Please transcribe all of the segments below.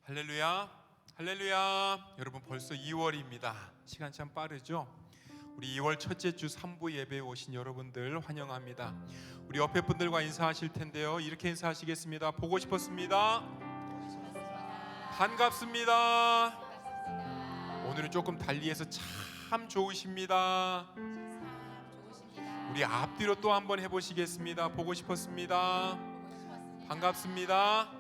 할렐루야, 할렐루야. 여러분 벌써 2월입니다. 시간 참 빠르죠? 우리 2월 첫째 주 3부 예배에 오신 여러분들 환영합니다. 우리 옆에 분들과 인사하실 텐데요. 이렇게 인사하시겠습니다. 보고 싶었습니다. 반갑습니다. 오늘은 조금 달리해서 참 좋으십니다. 우리 앞뒤로 또 한번 해보시겠습니다. 보고 싶었습니다. 반갑습니다.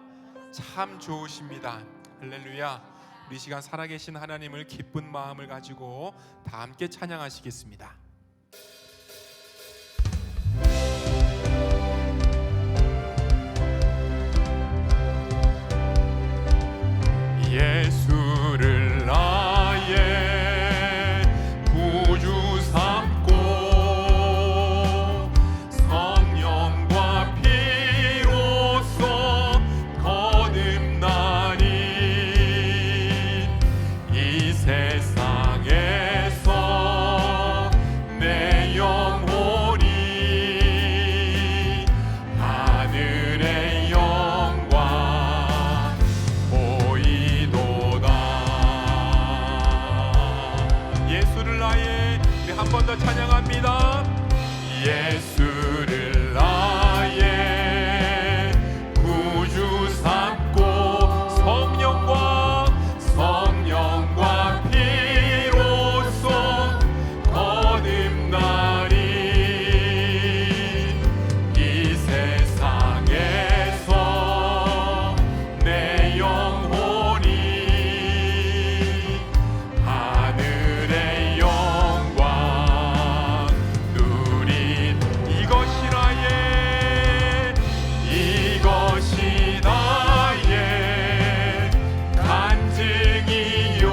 참 좋으십니다. 할렐루야. 우리 시간 살아계신 하나님을 기쁜 마음을 가지고 다 함께 찬양하시겠습니다. 예수를 나의 구주 삼고 성령과 피로써 거듭나니 이 세상에서 내 영혼이 하늘의 영광 보이도다. 예수를 나의, 우리 한 번 더 찬양합니다. 예수를 나의 구주 삼고 성령과 피로써 거듭나니 이 세상에서 내 영혼이 하늘의 영광 누리. 이것이 나의 간증이요,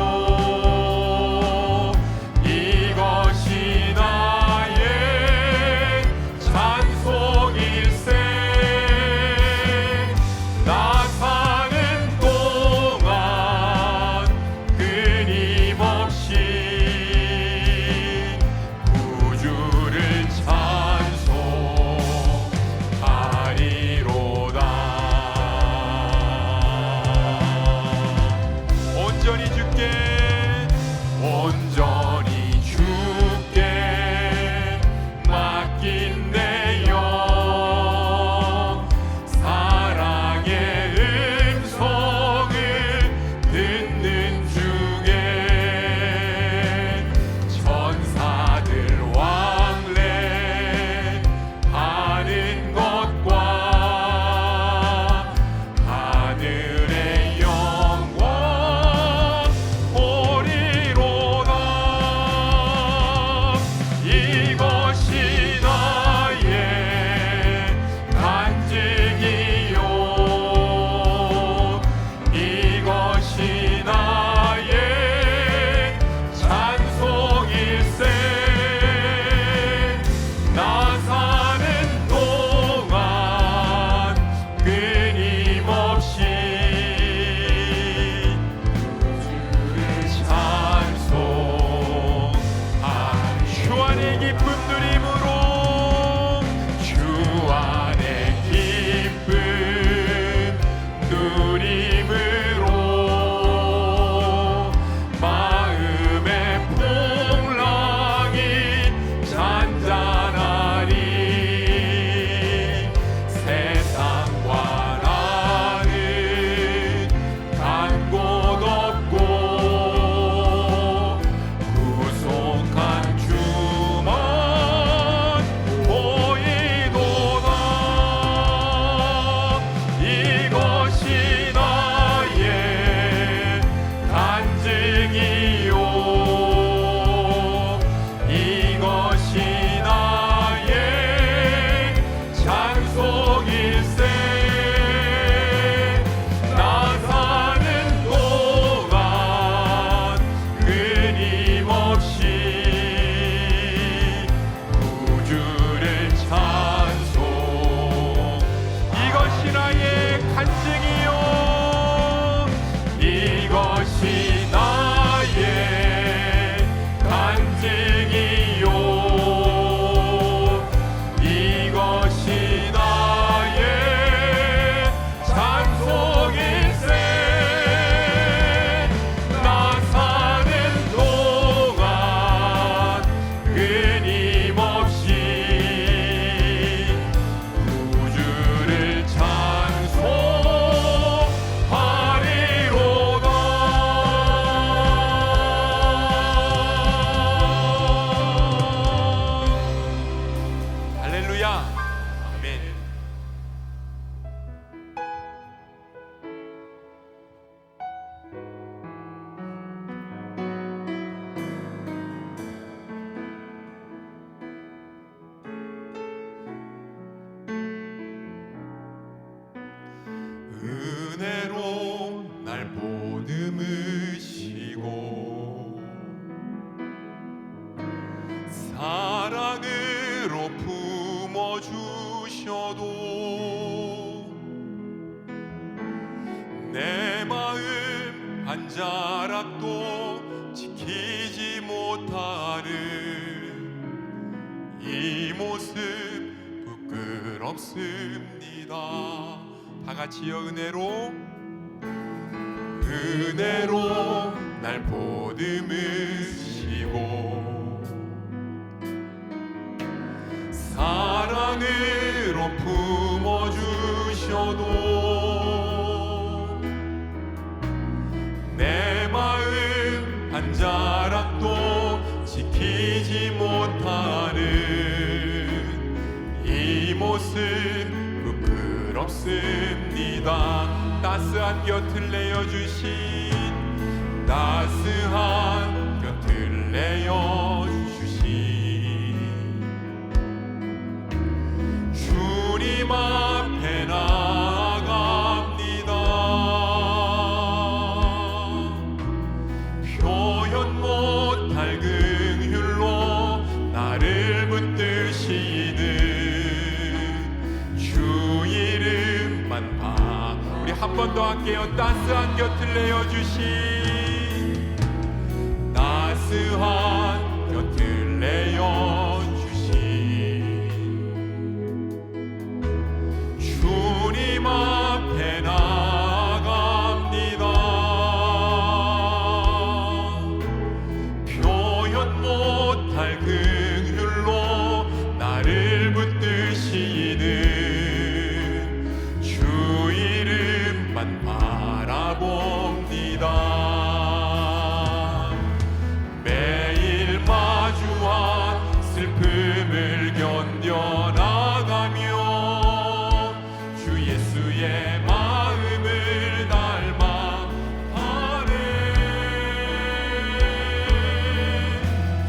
이것이 나의 찬송일세. 나 사는 동안 끊임없이 구주를 찬송하리로다. 온전히 주께 맡긴 내 영, 사랑의 음성을 듣는 중에 천사들 왕래하는 것과 하늘의 영광 보리로다. 이것이 나의 간증이요, 이것이 나의 찬송일세. 나 사는 동안 끊임없이 주를 찬송하리. 주 안의 기쁜 누림으로, 주 안의 기쁜 누림으로 마음의 풍랑이 잔잔하리. 세상과 나는 간 곳 없고 구속한 주만 사랑으로 품어주셔도 내 마음 한 자락도 지키지 못하는 이 모습 부끄럽습니다. 다 같이요. 은혜로 날 보듬으시고 사랑으로 품어주셔도 내 마음 한 자락도 지키지 못하는 이 모습 부끄럽습니다. 따스한 곁을 내어주신 따스한 곁을 내어주신 주님 앞에 나아갑니다. 표현 못할 긍휼로 나를 붙드시는 주 이름만 우리 한 번 더 할게요. 따스한 곁을 내어주신 따스한 곁을 내어주신 주님 앞에 나아갑니다. 표현 못할 긍휼로 나를 붙드시는 바라봅니다. 매일 마주한 슬픔을 견뎌나가며 주 예수의 마음을 닮아 가네.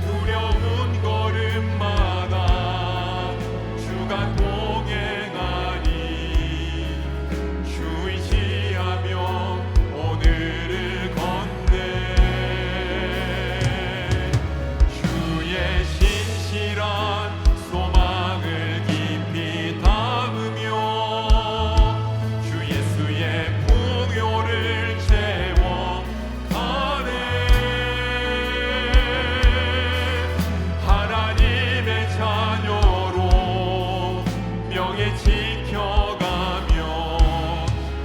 두려운 걸음마다 주가 동행하니 주 의지하며 오늘을 걷네. 주의 신실한 소망을 깊이 담으며 주 예수의 풍요를 채워 가네. 하나님의 자녀로 명예 지켜가며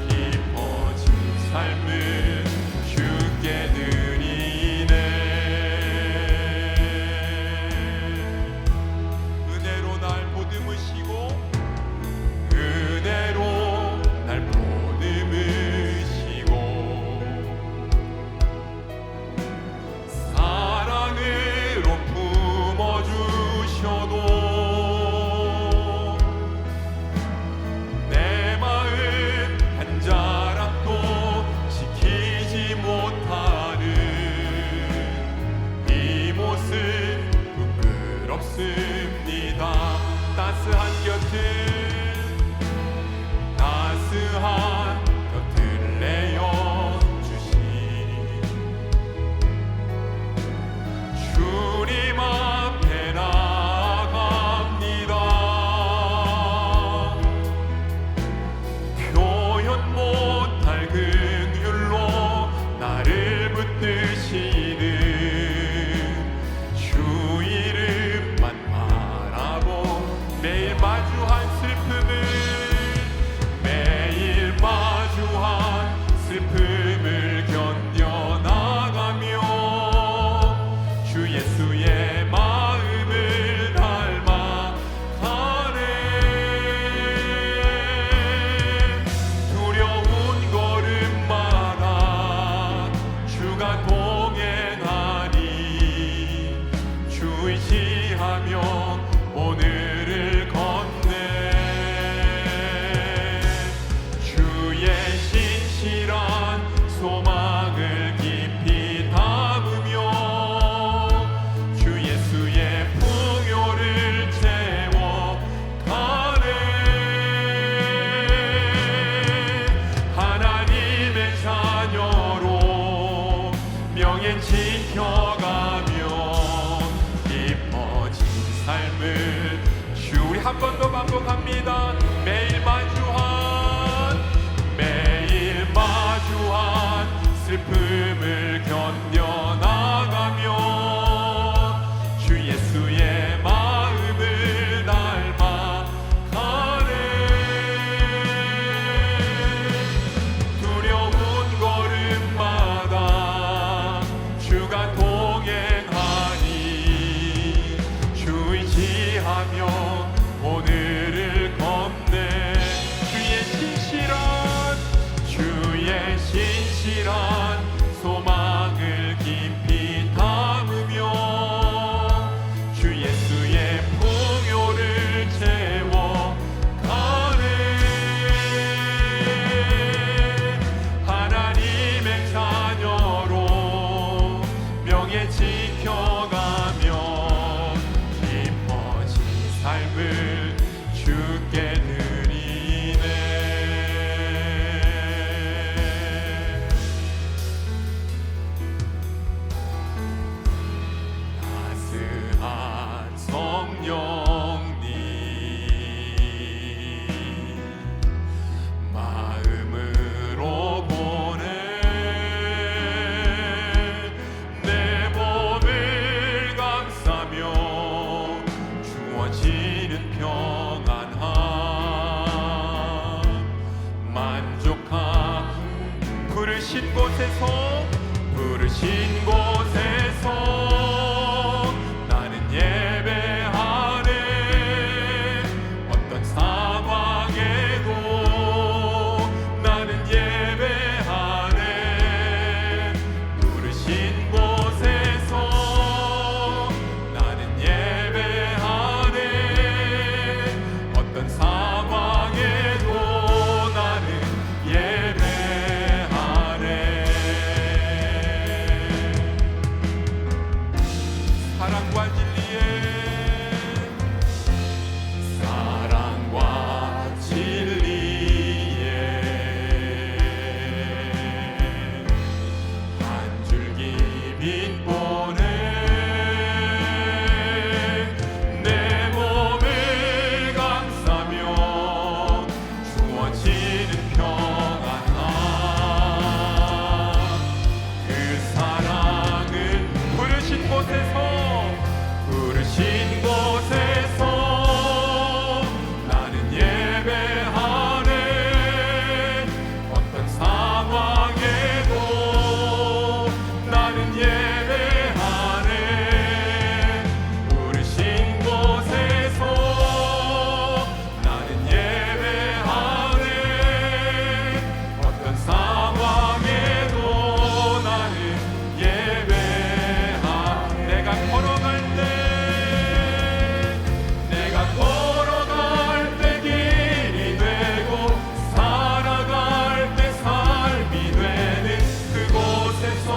깊어진 삶을 주께 드리네. 은혜로 날 보듬으시고 은혜로 날 보듬으시고 사랑으로 품어주셔도 내 마음 한 자락도 지키지 못하는 이 모습 부끄럽습니다. 따스한 곁을 내어주신 주님 앞에 나아갑니다. 표현 못할 긍휼로 나를 붙드시는 주 이름만 바라보 매일 마주한 슬픔을 견뎌나가며 주 예수의 마음을 닮아 가네. 두려운 걸음마다 주가 동행하니 주 의지하며 오늘을 걷네. 주의 신실한 소망을 깊이 담으며 주 예수의 풍요를 채워 가네. 하나님의 자녀로 명예 지켜가며 깊어 삶을 주 우리 한 번 더 반복합니다. 매일 마주한 슬픔을 견뎌나가며 주 예수의 마음을 닮아가네. 두려운 걸음마다 주가 동행하니 주 의지하며 오늘을 걷네. 주의 신실한 소망을 깊이 담으며 주 예수의 풍요를 채워가네. 하나님의 자녀로 명예 지켜가며 깊어진 삶을 주께 드리네. 따스한 성령님 마음으로 보내 내 몸을 감싸며 주어지는 평안함 만족함. 부르신 곳에서 나는 예배하네. 어떤 상황에도 나는 예배하네. 부르신 곳에서 나는 예배하네. 어떤 상황에도 나는 예배하네. 사랑과 진리에 한 줄기 빛 보내 내 몸을 감싸며 주어지는 평안함. 그 사랑은 부르신 곳에서 나는 예배하네. 어떤 상황에도 나는 예배하네. 부르신 곳에서 나는 예배하네. 어떤 상황에도 나는 예배하네. 내가 걸어갈 때 길이 되고 살아갈 때 삶이 되는 그곳에서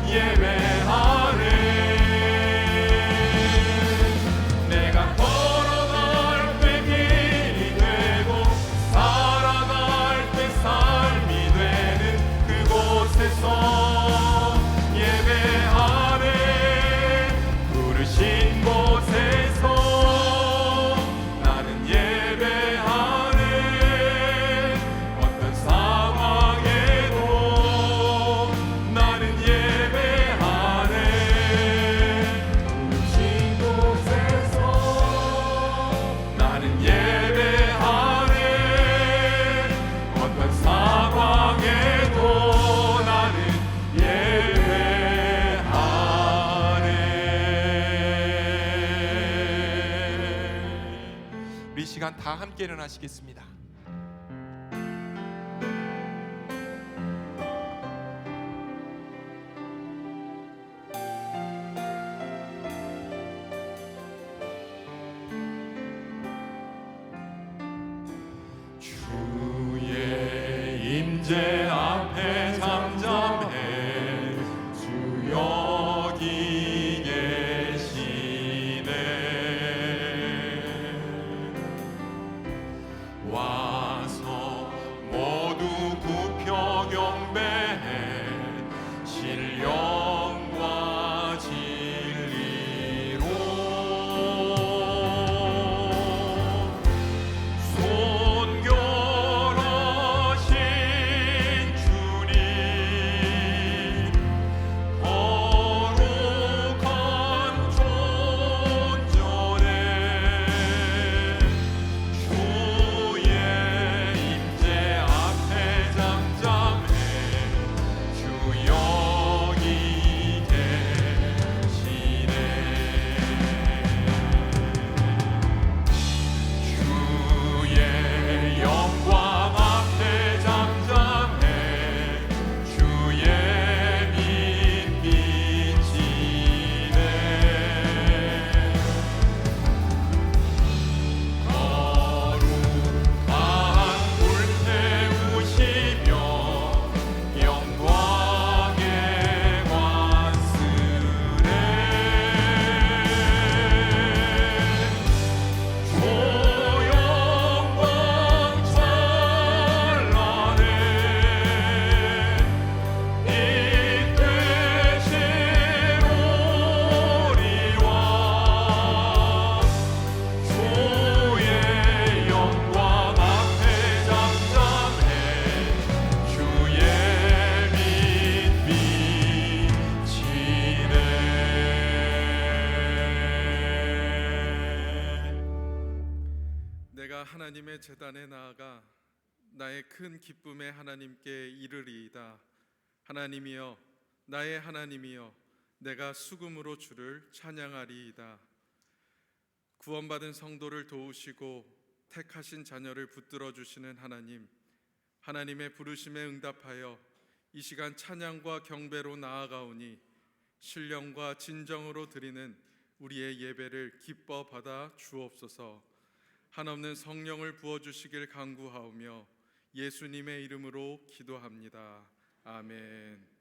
예배하네. 내가 걸어갈 때 길이 되고 살아갈 때 삶이 되는 그곳에서 예배하네. 부르신 곳에서 나는 예배하네. 어떤 상황에도 나는 예배하네. 부르신 곳에서 나는 예배하네. 어떤 상황에도 나는 예배하네. 우리 시간 다 함께 일어나시겠습니다. 주의 임재 앞에 잠잠해 주 여기 계시네. 와서 모두 굽혀 경배해 신령과 진리로 내가 하나님의 제단에 나아가 나의 큰 기쁨의 하나님께 이르리이다. 하나님이여, 나의 하나님이여, 내가 수금으로 주를 찬양하리이다. 구원받은 성도를 도우시고 택하신 자녀를 붙들어 주시는 하나님, 하나님의 부르심에 응답하여 이 시간 찬양과 경배로 나아가오니 신령과 진정으로 드리는 우리의 예배를 기뻐 받아 주옵소서. 한없는 성령을 부어주시길 간구하오며 예수님의 이름으로 기도합니다. 아멘.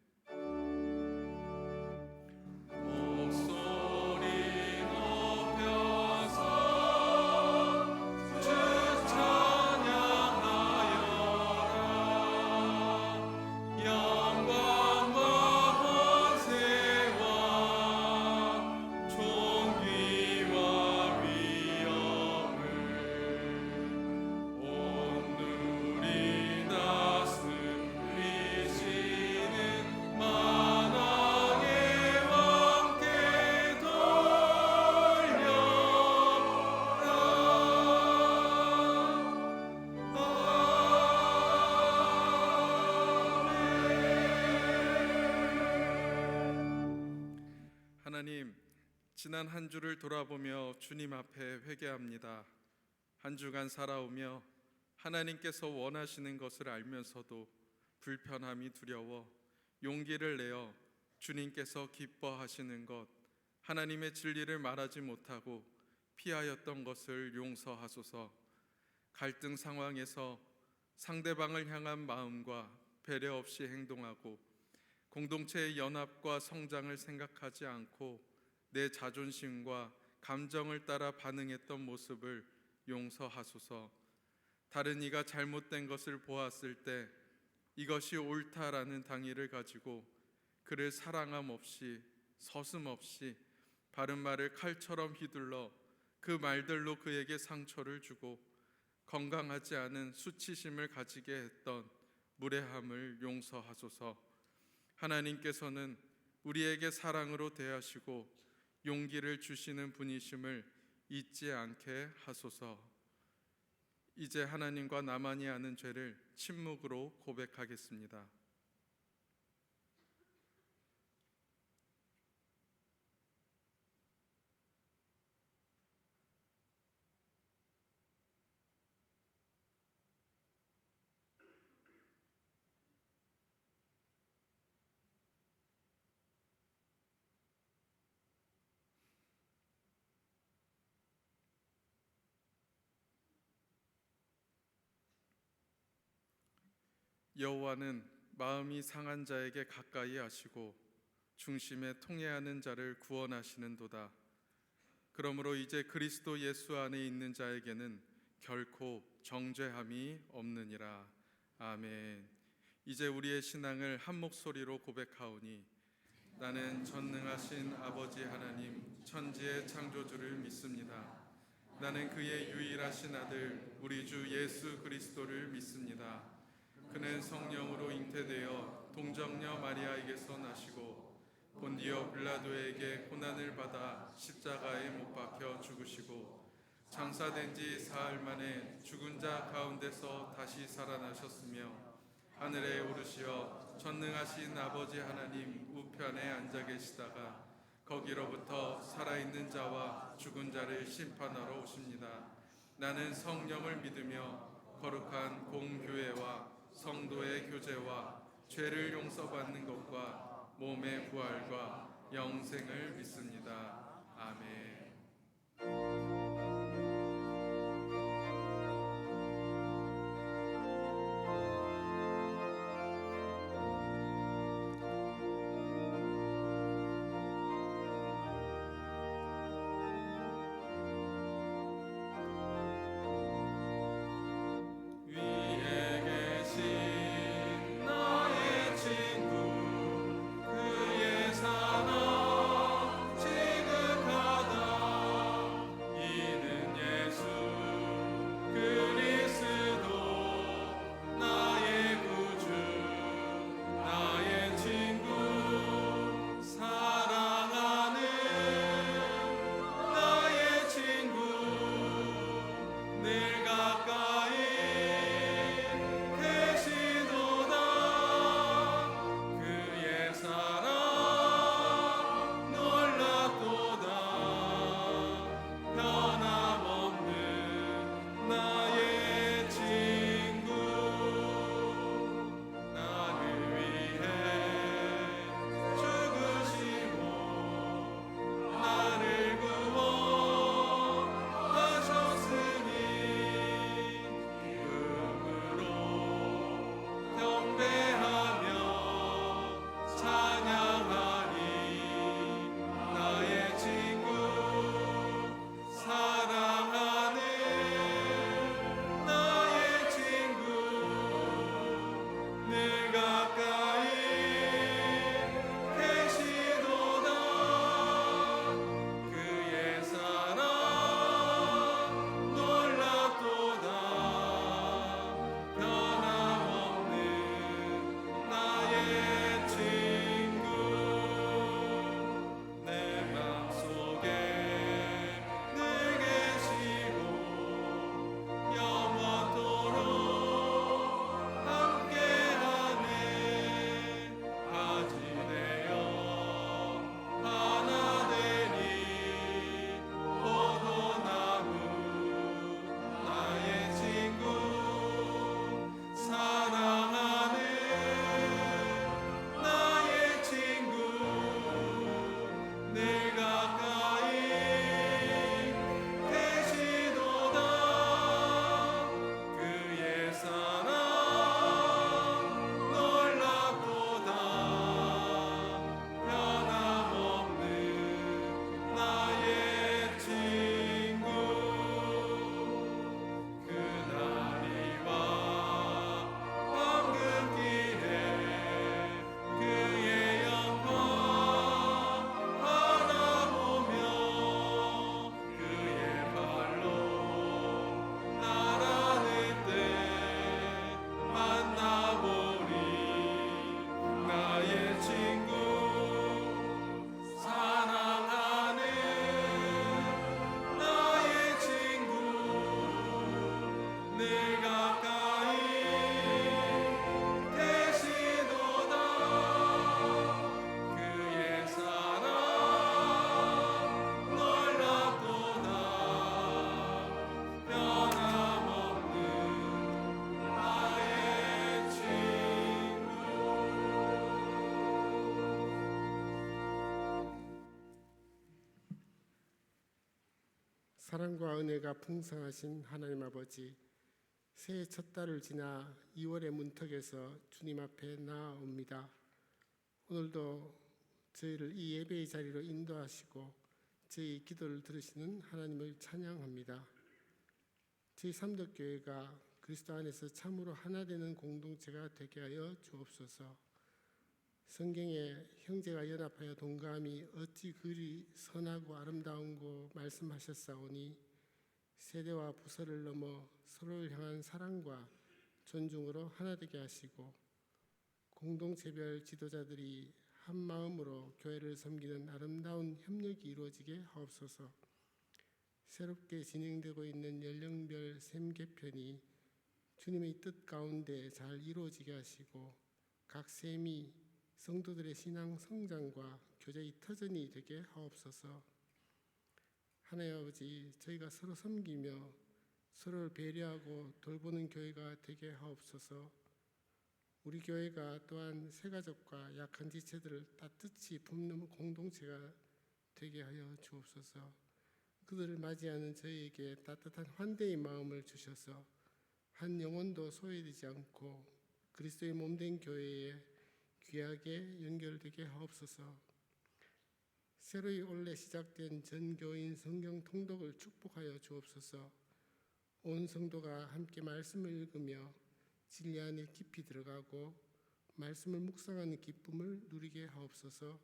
하나님, 지난 한 주를 돌아보며 주님 앞에 회개합니다. 한 주간 살아오며 하나님께서 원하시는 것을 알면서도 불편함이 두려워 용기를 내어 주님께서 기뻐하시는 것, 하나님의 진리를 말하지 못하고 피하였던 것을 용서하소서. 갈등 상황에서 상대방을 향한 마음과 배려 없이 행동하고 공동체의 연합과 성장을 생각하지 않고 내 자존심과 감정을 따라 반응했던 모습을 용서하소서. 다른 이가 잘못된 것을 보았을 때 이것이 옳다라는 당의를 가지고 그를 사랑함 없이 서슴없이 바른 말을 칼처럼 휘둘러 그 말들로 그에게 상처를 주고 건강하지 않은 수치심을 가지게 했던 무례함을 용서하소서. 하나님께서는 우리에게 사랑으로 대하시고 용기를 주시는 분이심을 잊지 않게 하소서. 이제 하나님과 나만이 아는 죄를 침묵으로 고백하겠습니다. 여호와는 마음이 상한 자에게 가까이 하시고 중심에 통회하는 자를 구원하시는도다. 그러므로 이제 그리스도 예수 안에 있는 자에게는 결코 정죄함이 없느니라. 아멘. 이제 우리의 신앙을 한 목소리로 고백하오니 나는 전능하신 아버지 하나님 천지의 창조주를 믿습니다. 나는 그의 유일하신 아들 우리 주 예수 그리스도를 믿습니다. 그는 성령으로 잉태되어 동정녀 마리아에게서 나시고 본디오 빌라도에게 고난을 받아 십자가에 못 박혀 죽으시고 장사된 지 사흘 만에 죽은 자 가운데서 다시 살아나셨으며 하늘에 오르시어 전능하신 아버지 하나님 우편에 앉아 계시다가 거기로부터 살아있는 자와 죽은 자를 심판하러 오십니다. 나는 성령을 믿으며 거룩한 공교회와 성도의 교제와 죄를 용서받는 것과 몸의 부활과 영생을 믿습니다. 아멘. 지금 사랑과 은혜가 풍성하신 하나님 아버지, 새해 첫 달을 지나 2월의 문턱에서 주님 앞에 나아옵니다. 오늘도 저희를 이 예배의 자리로 인도하시고 저희 기도를 들으시는 하나님을 찬양합니다. 저희 삼덕교회가 그리스도 안에서 참으로 하나 되는 공동체가 되게 하여 주옵소서. 성경에 형제가 연합하여 동감이 어찌 그리 선하고 아름다운고 말씀하셨사오니 세대와 부서를 넘어 서로를 향한 사랑과 존중으로 하나 되게 하시고 공동체별 지도자들이 한 마음으로 교회를 섬기는 아름다운 협력이 이루어지게 하옵소서. 새롭게 진행되고 있는 연령별 셈 개편이 주님의 뜻 가운데 잘 이루어지게 하시고 각 셈이 성도들의 신앙 성장과 교제의 터전이 되게 하옵소서. 하나님 아버지, 저희가 서로 섬기며 서로를 배려하고 돌보는 교회가 되게 하옵소서. 우리 교회가 또한 새가족과 약한 지체들을 따뜻이 품는 공동체가 되게 하여 주옵소서. 그들을 맞이하는 저희에게 따뜻한 환대의 마음을 주셔서 한 영혼도 소외되지 않고 그리스도의 몸된 교회에 귀하게 연결되게 하옵소서. 새로이 올해 시작된 전교인 성경 통독을 축복하여 주옵소서. 온 성도가 함께 말씀을 읽으며 진리 안에 깊이 들어가고 말씀을 묵상하는 기쁨을 누리게 하옵소서.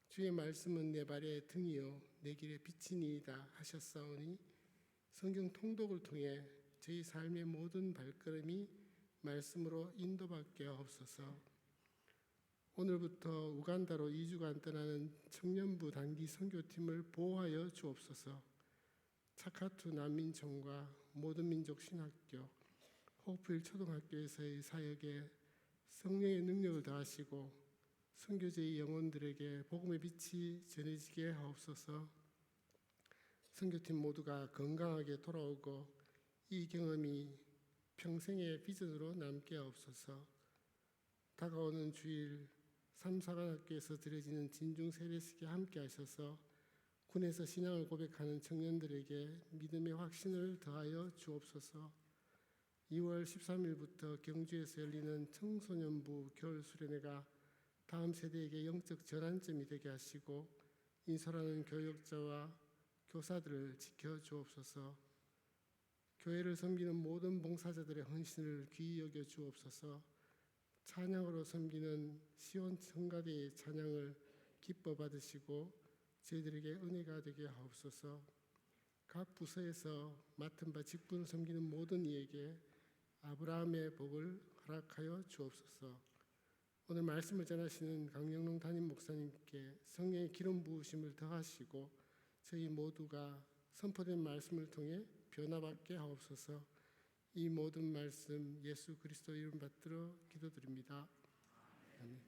주의 말씀은 내 발의 등이요 내 길의 빛이니이다 하셨사오니 성경 통독을 통해 저희 삶의 모든 발걸음이 말씀으로 인도받게 하옵소서. 오늘부터 우간다로 2주간 떠나는 청년부 단기 선교팀을 보호하여 주옵소서. 차카투 난민청과 모든 민족 신학교, 호프힐 초등학교에서의 사역에 성령의 능력을 더하시고 선교제의 영혼들에게 복음의 빛이 전해지게 하옵소서. 선교팀 모두가 건강하게 돌아오고 이 경험이 평생의 비전으로 남게 하옵소서. 다가오는 주일 삼사관학교에서 드려지는 진중 세례식에 함께 하셔서 군에서 신앙을 고백하는 청년들에게 믿음의 확신을 더하여 주옵소서. 2월 13일부터 경주에서 열리는 청소년부 겨울 수련회가 다음 세대에게 영적 전환점이 되게 하시고 인솔하는 교역자와 교사들을 지켜 주옵소서. 교회를 섬기는 모든 봉사자들의 헌신을 귀히 여겨 주옵소서. 찬양으로 섬기는 시온 성가대의 찬양을 기뻐 받으시고 저희들에게 은혜가 되게 하옵소서. 각 부서에서 맡은 바 직분을 섬기는 모든 이에게 아브라함의 복을 허락하여 주옵소서. 오늘 말씀을 전하시는 강영롱 담임 목사님께 성령의 기름 부으심을 더하시고 저희 모두가 선포된 말씀을 통해 변화받게 하옵소서. 이 모든 말씀 예수 그리스도 이름 받들어 기도드립니다. 아멘.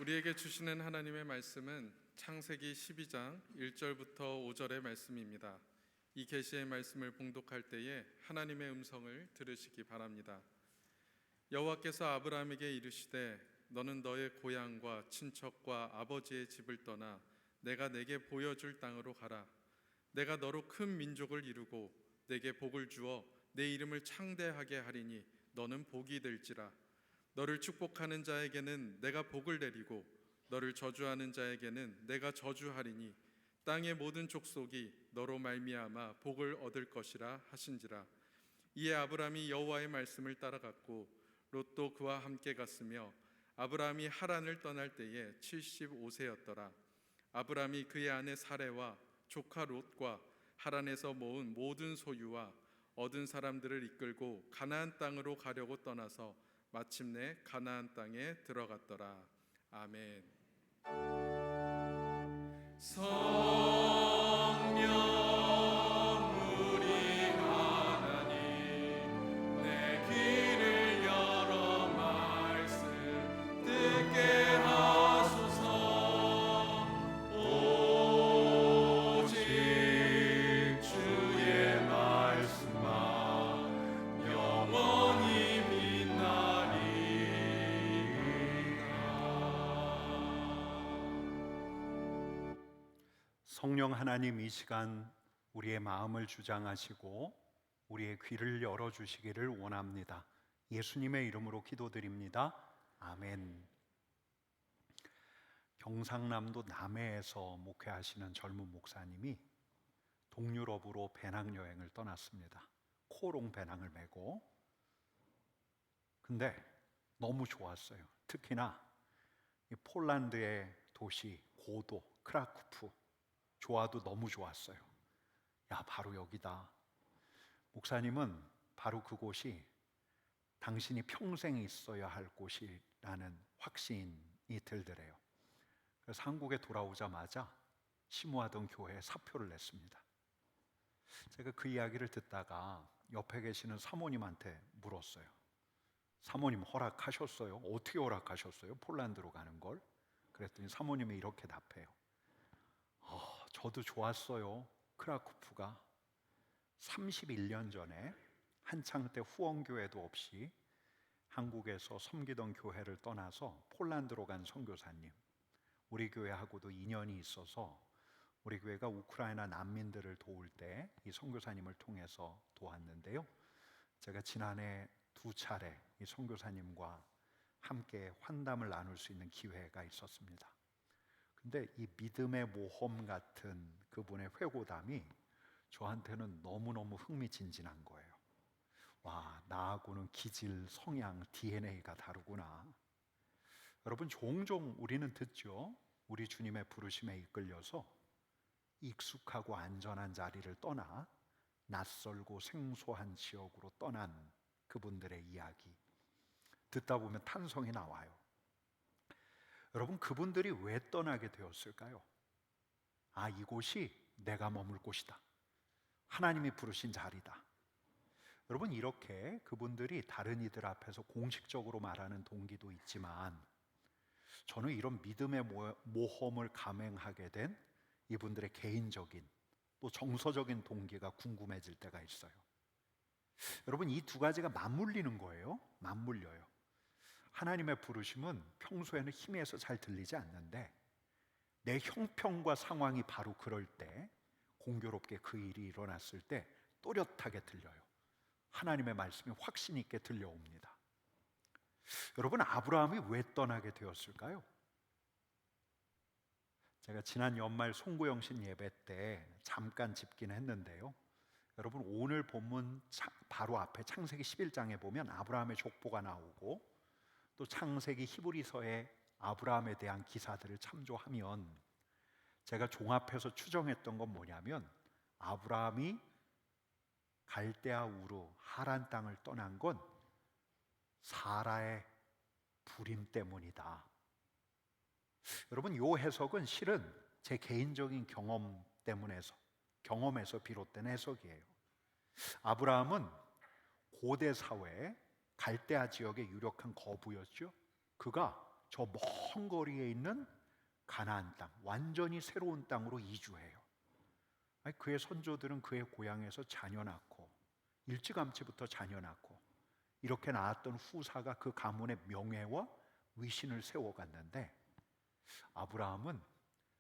우리에게 주시는 하나님의 말씀은 창세기 12장 1절부터 5절의 말씀입니다. 이 계시의 말씀을 봉독할 때에 하나님의 음성을 들으시기 바랍니다. 여호와께서 아브라함에게 이르시되 너는 너의 고향과 친척과 아버지의 집을 떠나 내가 내게 보여줄 땅으로 가라. 내가 너로 큰 민족을 이루고 내게 복을 주어 내 이름을 창대하게 하리니 너는 복이 될지라. 너를 축복하는 자에게는 내가 복을 내리고 너를 저주하는 자에게는 내가 저주하리니 땅의 모든 족속이 너로 말미암아 복을 얻을 것이라 하신지라. 이에 아브라함이 여호와의 말씀을 따라갔고 롯도 그와 함께 갔으며 아브라함이 하란을 떠날 때에 75세였더라. 아브라함이 그의 아내 사레와 조카 롯과 하란에서 모은 모든 소유와 얻은 사람들을 이끌고 가나안 땅으로 가려고 떠나서 마침내 가나안 땅에 들어갔더라. 아멘. 성령 우리 하나님 내 귀를 열어 말씀 듣게 하소서. 오직 주의 말씀만 영원히 성령 하나님, 이 시간 우리의 마음을 주장하시고 우리의 귀를 열어주시기를 원합니다. 예수님의 이름으로 기도드립니다. 아멘. 경상남도 남해에서 목회하시는 젊은 목사님이 동유럽으로 배낭여행을 떠났습니다. 코롱 배낭을 메고. 근데 너무 좋았어요. 특히나 이 폴란드의 도시 고도 크라쿠프, 좋아도 너무 좋았어요. 야, 바로 여기다. 목사님은 바로 그곳이 당신이 평생 있어야 할 곳이라는 확신이 들더래요. 그래서 한국에 돌아오자마자 심호하던 교회에 사표를 냈습니다. 제가 그 이야기를 듣다가 옆에 계시는 사모님한테 물었어요. 사모님 허락하셨어요? 어떻게 허락하셨어요? 폴란드로 가는 걸? 그랬더니 사모님이 이렇게 답해요. 저도 좋았어요. 크라쿠프가 31년 전에 한창 때 후원교회도 없이 한국에서 섬기던 교회를 떠나서 폴란드로 간 선교사님, 우리 교회하고도 인연이 있어서 우리 교회가 우크라이나 난민들을 도울 때 이 선교사님을 통해서 도왔는데요. 제가 지난해 2차례 이 선교사님과 함께 환담을 나눌 수 있는 기회가 있었습니다. 근데 이 믿음의 모험 같은 그분의 회고담이 저한테는 너무너무 흥미진진한 거예요. 와, 나하고는 기질, 성향, DNA가 다르구나. 여러분, 종종 우리는 듣죠. 우리 주님의 부르심에 이끌려서 익숙하고 안전한 자리를 떠나 낯설고 생소한 지역으로 떠난 그분들의 이야기. 듣다 보면 탄성이 나와요. 여러분, 그분들이 왜 떠나게 되었을까요? 이곳이 내가 머물 곳이다. 하나님이 부르신 자리다. 여러분, 이렇게 그분들이 다른 이들 앞에서 공식적으로 말하는 동기도 있지만 저는 이런 믿음의 모험을 감행하게 된 이분들의 개인적인 또 정서적인 동기가 궁금해질 때가 있어요. 여러분, 이 두 가지가 맞물리는 거예요. 맞물려요. 하나님의 부르심은 평소에는 희미해서 잘 들리지 않는데 내 형편과 상황이 바로 그럴 때, 공교롭게 그 일이 일어났을 때 또렷하게 들려요. 하나님의 말씀이 확신 있게 들려옵니다. 여러분, 아브라함이 왜 떠나게 되었을까요? 제가 지난 연말 송구영신 예배 때 잠깐 짚긴 했는데요. 여러분, 오늘 본문 바로 앞에 창세기 11장에 보면 아브라함의 족보가 나오고 또 창세기 히브리서의 아브라함에 대한 기사들을 참조하면 제가 종합해서 추정했던 건 뭐냐면 아브라함이 갈대아 우르 하란 땅을 떠난 건 사라의 불임 때문이다. 여러분, 이 해석은 실은 제 개인적인 경험에서 비롯된 해석이에요. 아브라함은 고대 사회에 갈대아 지역의 유력한 거부였죠. 그가 저 먼 거리에 있는 가나안 땅, 완전히 새로운 땅으로 이주해요. 아니, 그의 선조들은 그의 고향에서 자녀 낳고 일찌감치부터 자녀 낳고 이렇게 낳았던 후사가 그 가문의 명예와 위신을 세워갔는데, 아브라함은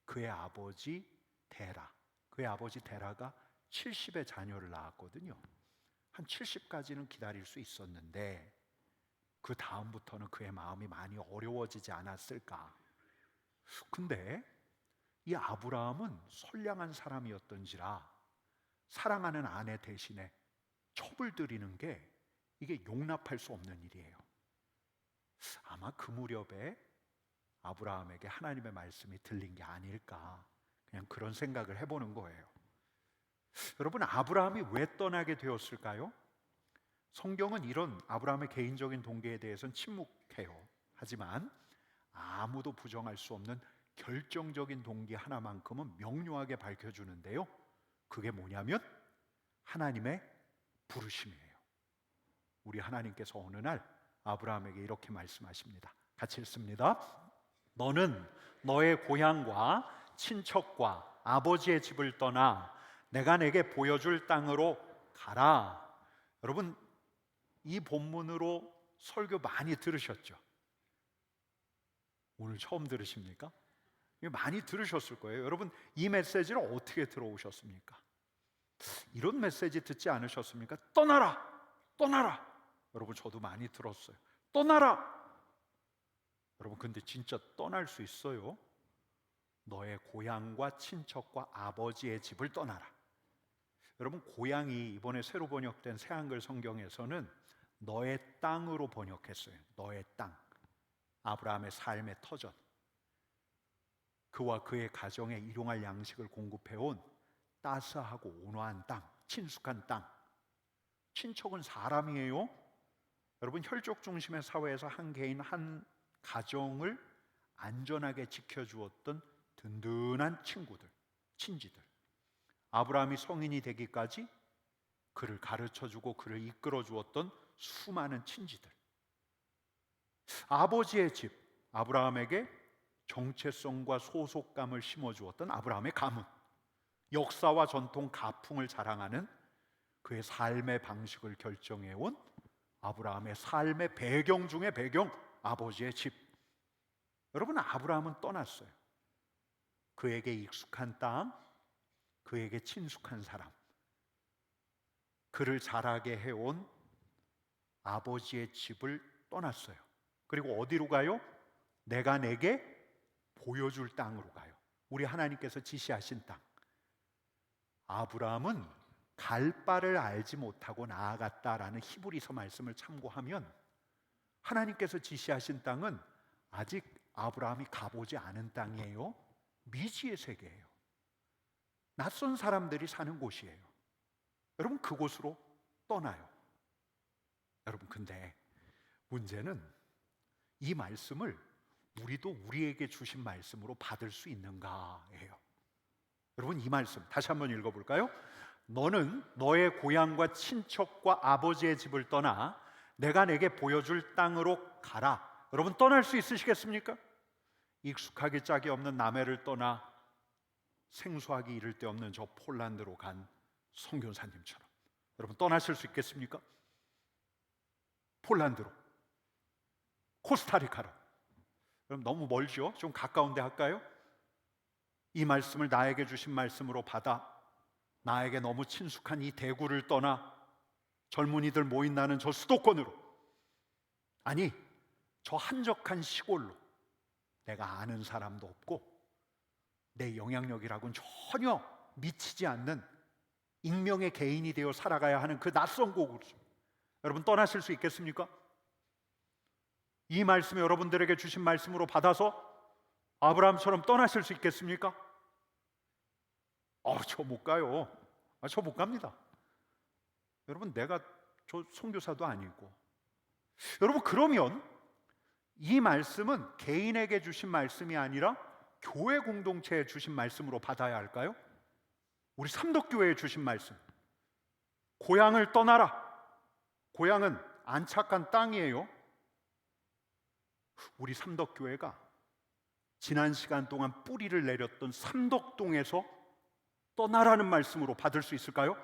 그의 아버지 데라가 70의 자녀를 낳았거든요. 한 70까지는 기다릴 수 있었는데 그 다음부터는 그의 마음이 많이 어려워지지 않았을까. 근데 이 아브라함은 선량한 사람이었던지라 사랑하는 아내 대신에 첩을 들이는 게 이게 용납할 수 없는 일이에요. 아마 그 무렵에 아브라함에게 하나님의 말씀이 들린 게 아닐까, 그냥 그런 생각을 해보는 거예요. 여러분, 아브라함이 왜 떠나게 되었을까요? 성경은 이런 아브라함의 개인적인 동기에 대해서는 침묵해요. 하지만 아무도 부정할 수 없는 결정적인 동기 하나만큼은 명료하게 밝혀주는데요. 그게 뭐냐면 하나님의 부르심이에요. 우리 하나님께서 어느 날 아브라함에게 이렇게 말씀하십니다. 같이 읽습니다. 너는 너의 고향과 친척과 아버지의 집을 떠나 내가 내게 보여줄 땅으로 가라. 여러분, 이 본문으로 설교 많이 들으셨죠? 오늘 처음 들으십니까? 많이 들으셨을 거예요. 여러분, 이 메시지를 어떻게 들어오셨습니까? 이런 메시지 듣지 않으셨습니까? 떠나라! 떠나라! 여러분, 저도 많이 들었어요. 떠나라! 여러분, 근데 진짜 떠날 수 있어요? 너의 고향과 친척과 아버지의 집을 떠나라. 여러분, 고향이 이번에 새로 번역된 새한글 성경에서는 너의 땅으로 번역했어요. 너의 땅. 아브라함의 삶의 터전, 그와 그의 가정에 일용할 양식을 공급해온 따스하고 온화한 땅, 친숙한 땅. 친척은 사람이에요. 여러분, 혈족 중심의 사회에서 한 개인 한 가정을 안전하게 지켜주었던 든든한 친구들, 친지들. 아브라함이 성인이 되기까지 그를 가르쳐주고 그를 이끌어주었던 수많은 친지들. 아버지의 집, 아브라함에게 정체성과 소속감을 심어주었던 아브라함의 가문. 역사와 전통, 가풍을 자랑하는 그의 삶의 방식을 결정해온 아브라함의 삶의 배경 중의 배경, 아버지의 집. 여러분, 아브라함은 떠났어요. 그에게 익숙한 땅, 그에게 친숙한 사람, 그를 자라게 해온 아버지의 집을 떠났어요. 그리고 어디로 가요? 내가 내게 보여줄 땅으로 가요. 우리 하나님께서 지시하신 땅. 아브라함은 갈 바를 알지 못하고 나아갔다라는 히브리서 말씀을 참고하면 하나님께서 지시하신 땅은 아직 아브라함이 가보지 않은 땅이에요. 미지의 세계예요. 낯선 사람들이 사는 곳이에요. 여러분, 그곳으로 떠나요. 여러분, 근데 문제는 이 말씀을 우리도 우리에게 주신 말씀으로 받을 수 있는가예요. 여러분, 이 말씀 다시 한번 읽어볼까요? 너는 너의 고향과 친척과 아버지의 집을 떠나 내가 내게 보여줄 땅으로 가라. 여러분, 떠날 수 있으시겠습니까? 익숙하기 짝이 없는 남해를 떠나 생소하기 이를 데 없는 저 폴란드로 간 선교사님처럼 여러분, 떠나실 수 있겠습니까? 폴란드로, 코스타리카로. 그럼 너무 멀죠? 좀 가까운 데 할까요? 이 말씀을 나에게 주신 말씀으로 받아 나에게 너무 친숙한 이 대구를 떠나 젊은이들 모인 나는 저 수도권으로, 아니 저 한적한 시골로, 내가 아는 사람도 없고 내 영향력이라고는 전혀 미치지 않는 익명의 개인이 되어 살아가야 하는 그 낯선 곳으로 여러분, 떠나실 수 있겠습니까? 이 말씀이 여러분들에게 주신 말씀으로 받아서 아브라함처럼 떠나실 수 있겠습니까? 저 못 가요. 저 못 갑니다. 여러분, 내가 저 선교사도 아니고. 여러분, 그러면 이 말씀은 개인에게 주신 말씀이 아니라 교회 공동체에 주신 말씀으로 받아야 할까요? 우리 삼덕교회에 주신 말씀. 고향을 떠나라. 고향은 안착한 땅이에요. 우리 삼덕교회가 지난 시간 동안 뿌리를 내렸던 삼덕동에서 떠나라는 말씀으로 받을 수 있을까요?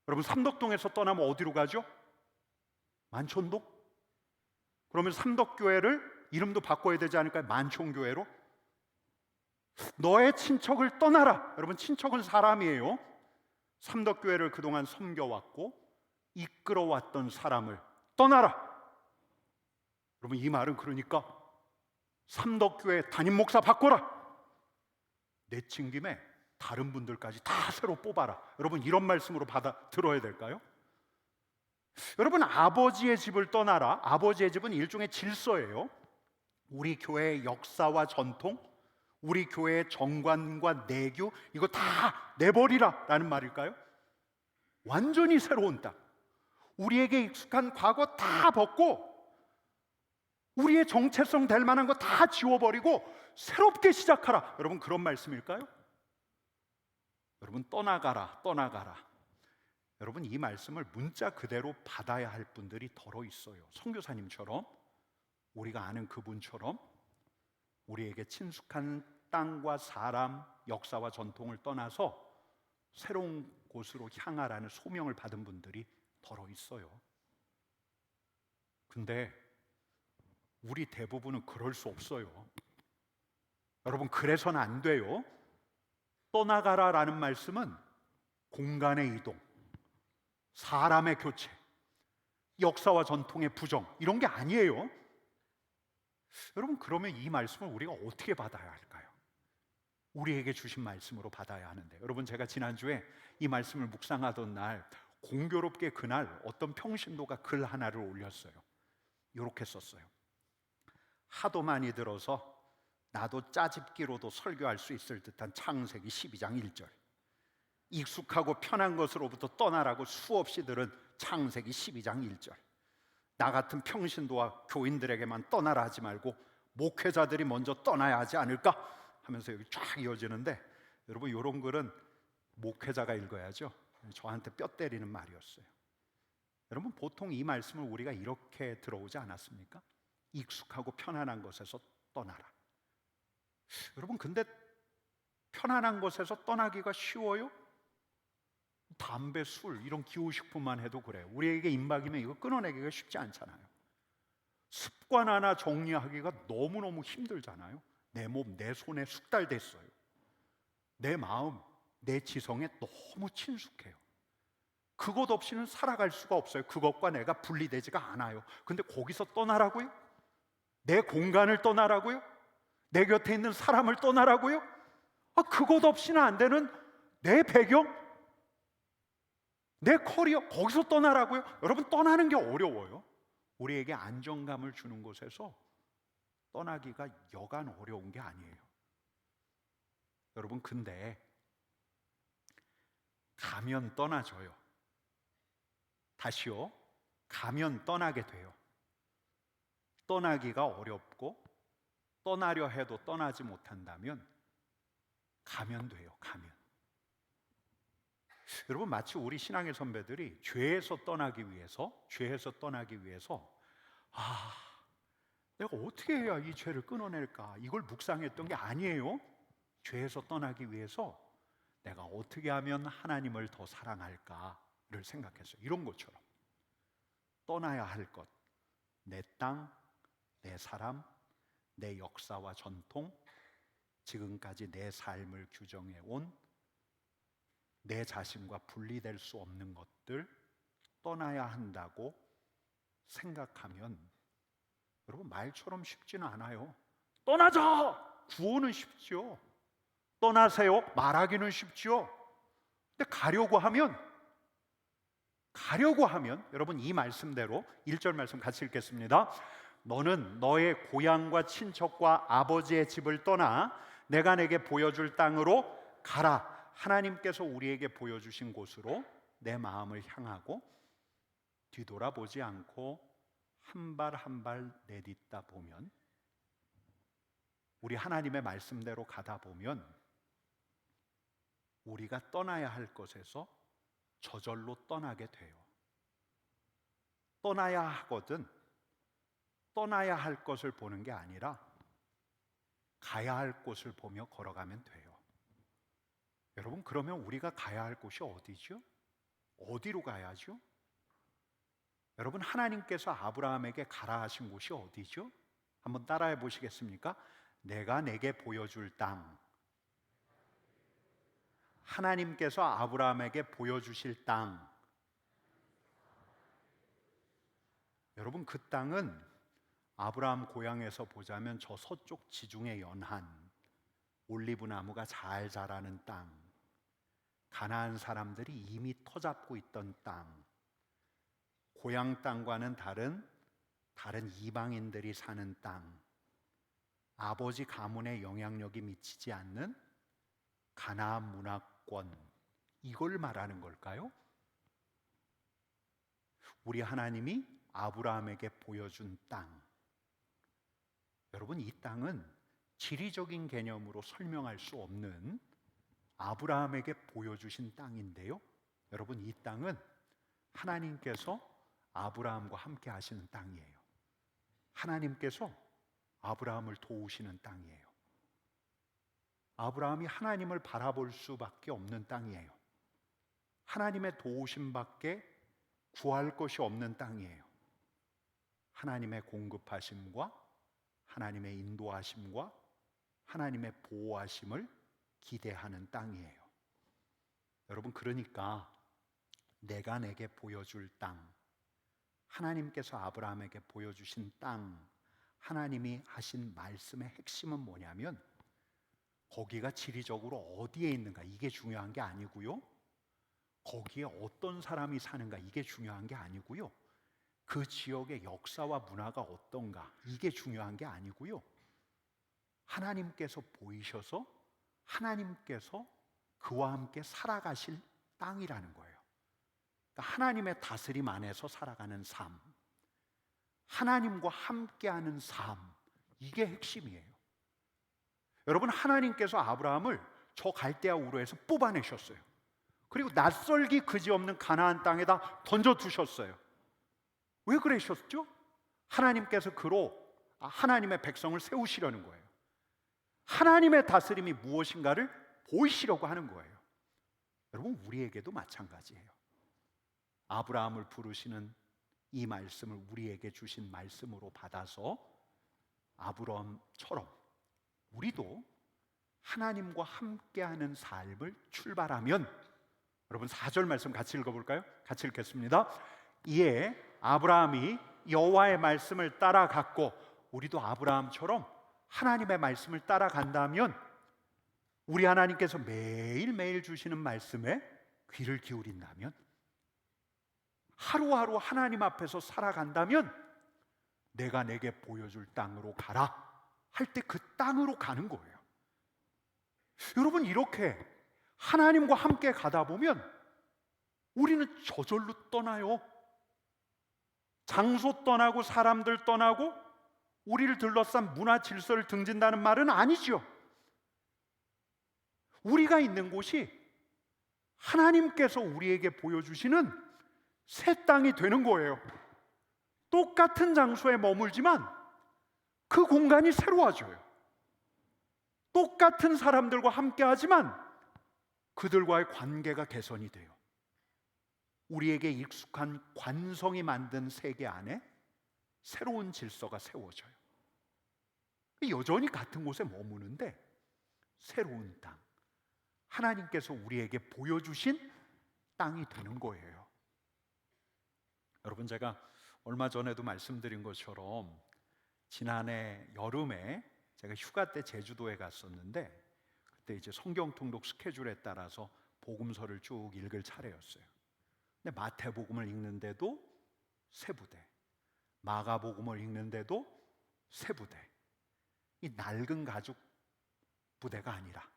여러분, 삼덕동에서 떠나면 어디로 가죠? 만촌동? 그러면 삼덕교회를 이름도 바꿔야 되지 않을까요? 만촌교회로? 너의 친척을 떠나라. 여러분, 친척은 사람이에요. 삼덕교회를 그동안 섬겨왔고 이끌어왔던 사람을 떠나라. 여러분, 이 말은 그러니까 삼덕교회 담임 목사 바꿔라. 내친 김에 다른 분들까지 다 새로 뽑아라. 여러분, 이런 말씀으로 받아 들어야 될까요? 여러분, 아버지의 집을 떠나라. 아버지의 집은 일종의 질서예요. 우리 교회의 역사와 전통, 우리 교회의 정관과 내규, 이거 다 내버리라 라는 말일까요? 완전히 새로운 땅, 우리에게 익숙한 과거 다 벗고 우리의 정체성 될 만한 거 다 지워버리고 새롭게 시작하라. 여러분, 그런 말씀일까요? 여러분, 떠나가라, 떠나가라. 여러분, 이 말씀을 문자 그대로 받아야 할 분들이 더러 있어요. 선교사님처럼, 우리가 아는 그분처럼 우리에게 친숙한 땅과 사람, 역사와 전통을 떠나서 새로운 곳으로 향하라는 소명을 받은 분들이 더러 있어요. 근데 우리 대부분은 그럴 수 없어요. 여러분, 그래서는 안 돼요. 떠나가라라는 말씀은 공간의 이동, 사람의 교체, 역사와 전통의 부정, 이런 게 아니에요. 여러분, 그러면 이 말씀을 우리가 어떻게 받아야 할까요? 우리에게 주신 말씀으로 받아야 하는데, 여러분, 제가 지난주에 이 말씀을 묵상하던 날 공교롭게 그날 어떤 평신도가 글 하나를 올렸어요. 이렇게 썼어요. 하도 많이 들어서 나도 짜집기로도 설교할 수 있을 듯한 창세기 12장 1절, 익숙하고 편한 것으로부터 떠나라고 수없이 들은 창세기 12장 1절, 나 같은 평신도와 교인들에게만 떠나라 하지 말고 목회자들이 먼저 떠나야 하지 않을까 하면서 여기 쫙 이어지는데, 여러분, 이런 글은 목회자가 읽어야죠. 저한테 뼈 때리는 말이었어요. 여러분, 보통 이 말씀을 우리가 이렇게 들어오지 않았습니까? 익숙하고 편안한 것에서 떠나라. 여러분, 근데 편안한 것에서 떠나기가 쉬워요? 담배, 술, 이런 기호식품만 해도 그래요. 우리에게 임박이면 이거 끊어내기가 쉽지 않잖아요. 습관 하나 정리하기가 너무너무 힘들잖아요. 내 몸, 내 손에 숙달됐어요. 내 마음, 내 지성에 너무 친숙해요. 그것 없이는 살아갈 수가 없어요. 그것과 내가 분리되지가 않아요. 근데 거기서 떠나라고요? 내 공간을 떠나라고요? 내 곁에 있는 사람을 떠나라고요? 그것 없이는 안 되는 내 배경, 내 커리어, 거기서 떠나라고요? 여러분, 떠나는 게 어려워요. 우리에게 안정감을 주는 곳에서 떠나기가 여간 어려운 게 아니에요. 여러분, 근데 가면 떠나져요. 다시요, 가면 떠나게 돼요. 떠나기가 어렵고 떠나려 해도 떠나지 못한다면 가면 돼요. 가면. 여러분, 마치 우리 신앙의 선배들이 죄에서 떠나기 위해서 내가 어떻게 해야 이 죄를 끊어낼까, 이걸 묵상했던 게 아니에요. 죄에서 떠나기 위해서 내가 어떻게 하면 하나님을 더 사랑할까를 생각했어요. 이런 것처럼 떠나야 할 것, 내 땅, 내 사람, 내 역사와 전통, 지금까지 내 삶을 규정해 온 내 자신과 분리될 수 없는 것들 떠나야 한다고 생각하면, 여러분, 말처럼 쉽지는 않아요. 떠나자! 구호는 쉽죠. 떠나세요? 말하기는 쉽죠. 근데 가려고 하면 여러분, 이 말씀대로 1절 말씀 같이 읽겠습니다. 너는 너의 고향과 친척과 아버지의 집을 떠나 내가 내게 보여줄 땅으로 가라. 하나님께서 우리에게 보여주신 곳으로 내 마음을 향하고 뒤돌아보지 않고 한 발 한 발 내딛다 보면, 우리 하나님의 말씀대로 가다 보면 우리가 떠나야 할 것에서 저절로 떠나게 돼요. 떠나야 하거든 떠나야 할 것을 보는 게 아니라 가야 할 곳을 보며 걸어가면 돼요. 여러분, 그러면 우리가 가야 할 곳이 어디죠? 어디로 가야죠? 여러분, 하나님께서 아브라함에게 가라 하신 곳이 어디죠? 한번 따라해 보시겠습니까? 내가 내게 보여줄 땅. 하나님께서 아브라함에게 보여주실 땅. 여러분, 그 땅은 아브라함 고향에서 보자면 저 서쪽 지중해 연한 올리브 나무가 잘 자라는 땅, 가나안 사람들이 이미 터잡고 있던 땅, 고향 땅과는 다른 이방인들이 사는 땅, 아버지 가문의 영향력이 미치지 않는 가나안 문화권, 이걸 말하는 걸까요? 우리 하나님이 아브라함에게 보여준 땅, 여러분, 이 땅은 지리적인 개념으로 설명할 수 없는 아브라함에게 보여주신 땅인데요, 여러분, 이 땅은 하나님께서 아브라함과 함께 하시는 땅이에요. 하나님께서 아브라함을 도우시는 땅이에요. 아브라함이 하나님을 바라볼 수밖에 없는 땅이에요. 하나님의 도우심밖에 구할 것이 없는 땅이에요. 하나님의 공급하심과 하나님의 인도하심과 하나님의 보호하심을 기대하는 땅이에요. 여러분, 그러니까 내가 내게 보여줄 땅, 하나님께서 아브라함에게 보여주신 땅, 하나님이 하신 말씀의 핵심은 뭐냐면 거기가 지리적으로 어디에 있는가, 이게 중요한 게 아니고요, 거기에 어떤 사람이 사는가, 이게 중요한 게 아니고요, 그 지역의 역사와 문화가 어떤가, 이게 중요한 게 아니고요, 하나님께서 보이셔서 하나님께서 그와 함께 살아가실 땅이라는 거예요. 그러니까 하나님의 다스림 안에서 살아가는 삶, 하나님과 함께하는 삶, 이게 핵심이에요. 여러분, 하나님께서 아브라함을 저 갈대아 우르에서 뽑아내셨어요. 그리고 낯설기 그지없는 가나안 땅에다 던져두셨어요. 왜 그러셨죠? 하나님께서 그로 하나님의 백성을 세우시려는 거예요. 하나님의 다스림이 무엇인가를 보이시려고 하는 거예요. 여러분, 우리에게도 마찬가지예요. 아브라함을 부르시는 이 말씀을 우리에게 주신 말씀으로 받아서 아브라함처럼 우리도 하나님과 함께하는 삶을 출발하면, 여러분 4절 말씀 같이 읽어볼까요? 같이 읽겠습니다. 이에 아브라함이 여호와의 말씀을 따라갔고, 우리도 아브라함처럼 하나님의 말씀을 따라간다면 우리 하나님께서 매일매일 주시는 말씀에 귀를 기울인다면, 하루하루 하나님 앞에서 살아간다면 내가 내게 보여줄 땅으로 가라 할 때 그 땅으로 가는 거예요. 여러분, 이렇게 하나님과 함께 가다 보면 우리는 저절로 떠나요. 장소 떠나고 사람들 떠나고 우리를 둘러싼 문화 질서를 등진다는 말은 아니죠. 우리가 있는 곳이 하나님께서 우리에게 보여주시는 새 땅이 되는 거예요. 똑같은 장소에 머물지만 그 공간이 새로워져요. 똑같은 사람들과 함께 하지만 그들과의 관계가 개선이 돼요. 우리에게 익숙한 관성이 만든 세계 안에 새로운 질서가 세워져요. 여전히 같은 곳에 머무는데 새로운 땅, 하나님께서 우리에게 보여주신 땅이 되는 거예요. 여러분, 제가 얼마 전에도 말씀드린 것처럼 지난해 여름에 제가 휴가 때 제주도에 갔었는데, 그때 이제 성경 통독 스케줄에 따라서 복음서를 쭉 읽을 차례였어요. 근데 마태복음을 읽는데도 세 부대, 마가복음을 읽는데도 세 부대. 이 낡은 가죽 부대가 아니라,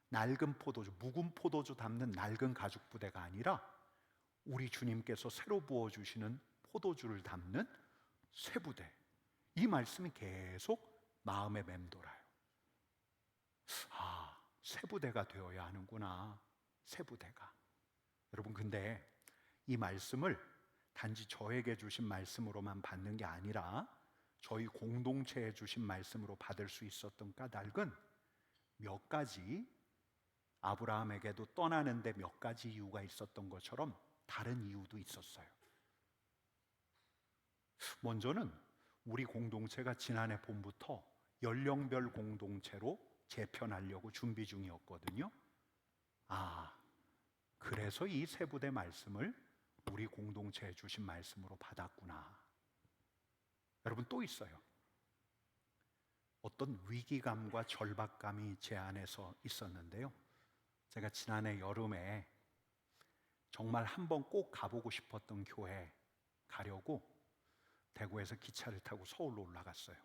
낡은 포도주, 묵은 포도주 담는 낡은 가죽 부대가 아니라 우리 주님께서 새로 부어주시는 포도주를 담는 새 부대. 이 말씀이 계속 마음에 맴돌아요. 새 부대가 되어야 하는구나, 새 부대가. 여러분, 근데 이 말씀을 단지 저에게 주신 말씀으로만 받는 게 아니라 저희 공동체에 주신 말씀으로 받을 수 있었던 까닭은 몇 가지, 아브라함에게도 떠나는데 몇 가지 이유가 있었던 것처럼 다른 이유도 있었어요. 먼저는 우리 공동체가 지난해 봄부터 연령별 공동체로 재편하려고 준비 중이었거든요. 그래서 이 세 부대 말씀을 우리 공동체에 주신 말씀으로 받았구나. 여러분, 또 있어요. 어떤 위기감과 절박감이 제 안에서 있었는데요. 제가 지난해 여름에 정말 한번 꼭 가보고 싶었던 교회 가려고 대구에서 기차를 타고 서울로 올라갔어요.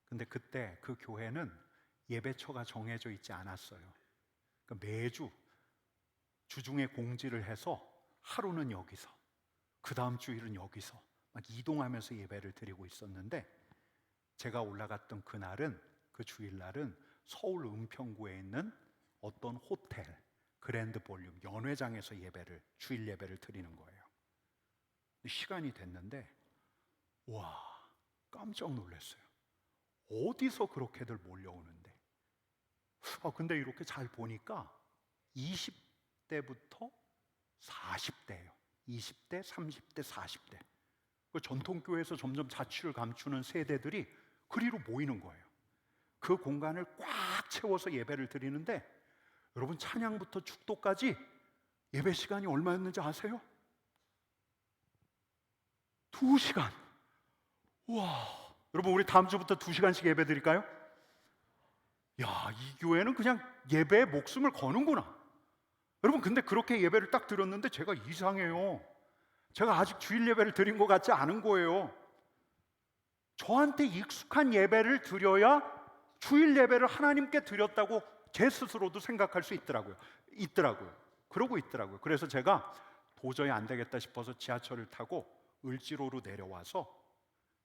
근데 그때 그 교회는 예배처가 정해져 있지 않았어요. 그러니까 매주 주중에 공지를 해서 하루는 여기서, 그 다음 주일은 여기서 막 이동하면서 예배를 드리고 있었는데, 제가 올라갔던 그날은, 그 주일날은 서울 은평구에 있는 어떤 호텔 그랜드 볼륨 연회장에서 주일 예배를 드리는 거예요. 시간이 됐는데 와, 깜짝 놀랐어요. 어디서 그렇게들 몰려오는데. 근데 이렇게 잘 보니까 20대부터 40대예요. 20대, 30대, 40대. 그 전통교회에서 점점 자취를 감추는 세대들이 그리로 모이는 거예요. 그 공간을 꽉 채워서 예배를 드리는데, 여러분, 찬양부터 축도까지 예배 시간이 얼마였는지 아세요? 2시간. 우와. 여러분, 우리 다음 주부터 2시간씩 예배 드릴까요? 야, 이 교회는 그냥 예배에 목숨을 거는구나. 여러분, 근데 그렇게 예배를 딱 드렸는데 제가 이상해요. 제가 아직 주일 예배를 드린 것 같지 않은 거예요. 저한테 익숙한 예배를 드려야 주일 예배를 하나님께 드렸다고 제 스스로도 생각할 수 있더라고요. 그러고 있더라고요. 그래서 제가 도저히 안 되겠다 싶어서 지하철을 타고 을지로로 내려와서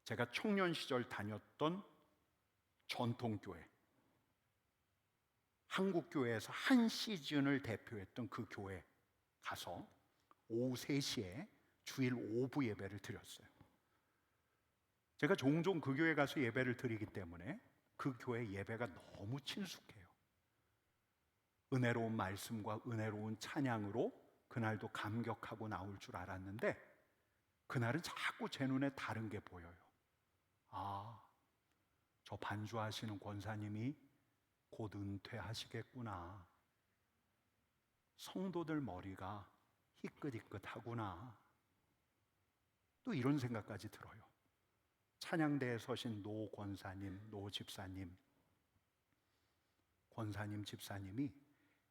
제가 청년 시절 다녔던 전통교회, 한국교회에서 한 시즌을 대표했던 그 교회 가서 오후 3시에 주일 오부 예배를 드렸어요. 제가 종종 그 교회 가서 예배를 드리기 때문에 그 교회 예배가 너무 친숙해요. 은혜로운 말씀과 은혜로운 찬양으로 그날도 감격하고 나올 줄 알았는데, 그날은 자꾸 제 눈에 다른 게 보여요. 저 반주하시는 권사님이 곧 은퇴하시겠구나. 성도들 머리가 희끗희끗하구나. 또 이런 생각까지 들어요. 찬양대에 서신 노 권사님, 노 집사님, 권사님, 집사님이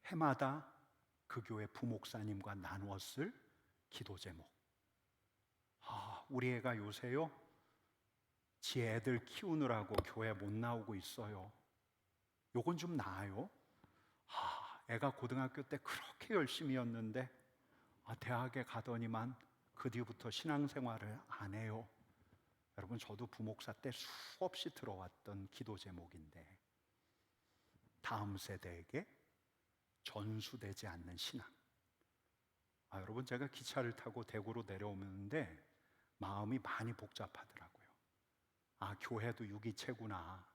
해마다 그 교회 부목사님과 나누었을 기도 제목. 우리 애가 요새요, 지 애들 키우느라고 교회 못 나오고 있어요. 요건 좀 나아요. 애가 고등학교 때 그렇게 열심히였는데 대학에 가더니만 그 뒤부터 신앙생활을 안 해요. 여러분, 저도 부목사 때 수없이 들어왔던 기도 제목인데, 다음 세대에게 전수되지 않는 신앙. 여러분, 제가 기차를 타고 대구로 내려오는데 마음이 많이 복잡하더라고요. 교회도 유기체구나.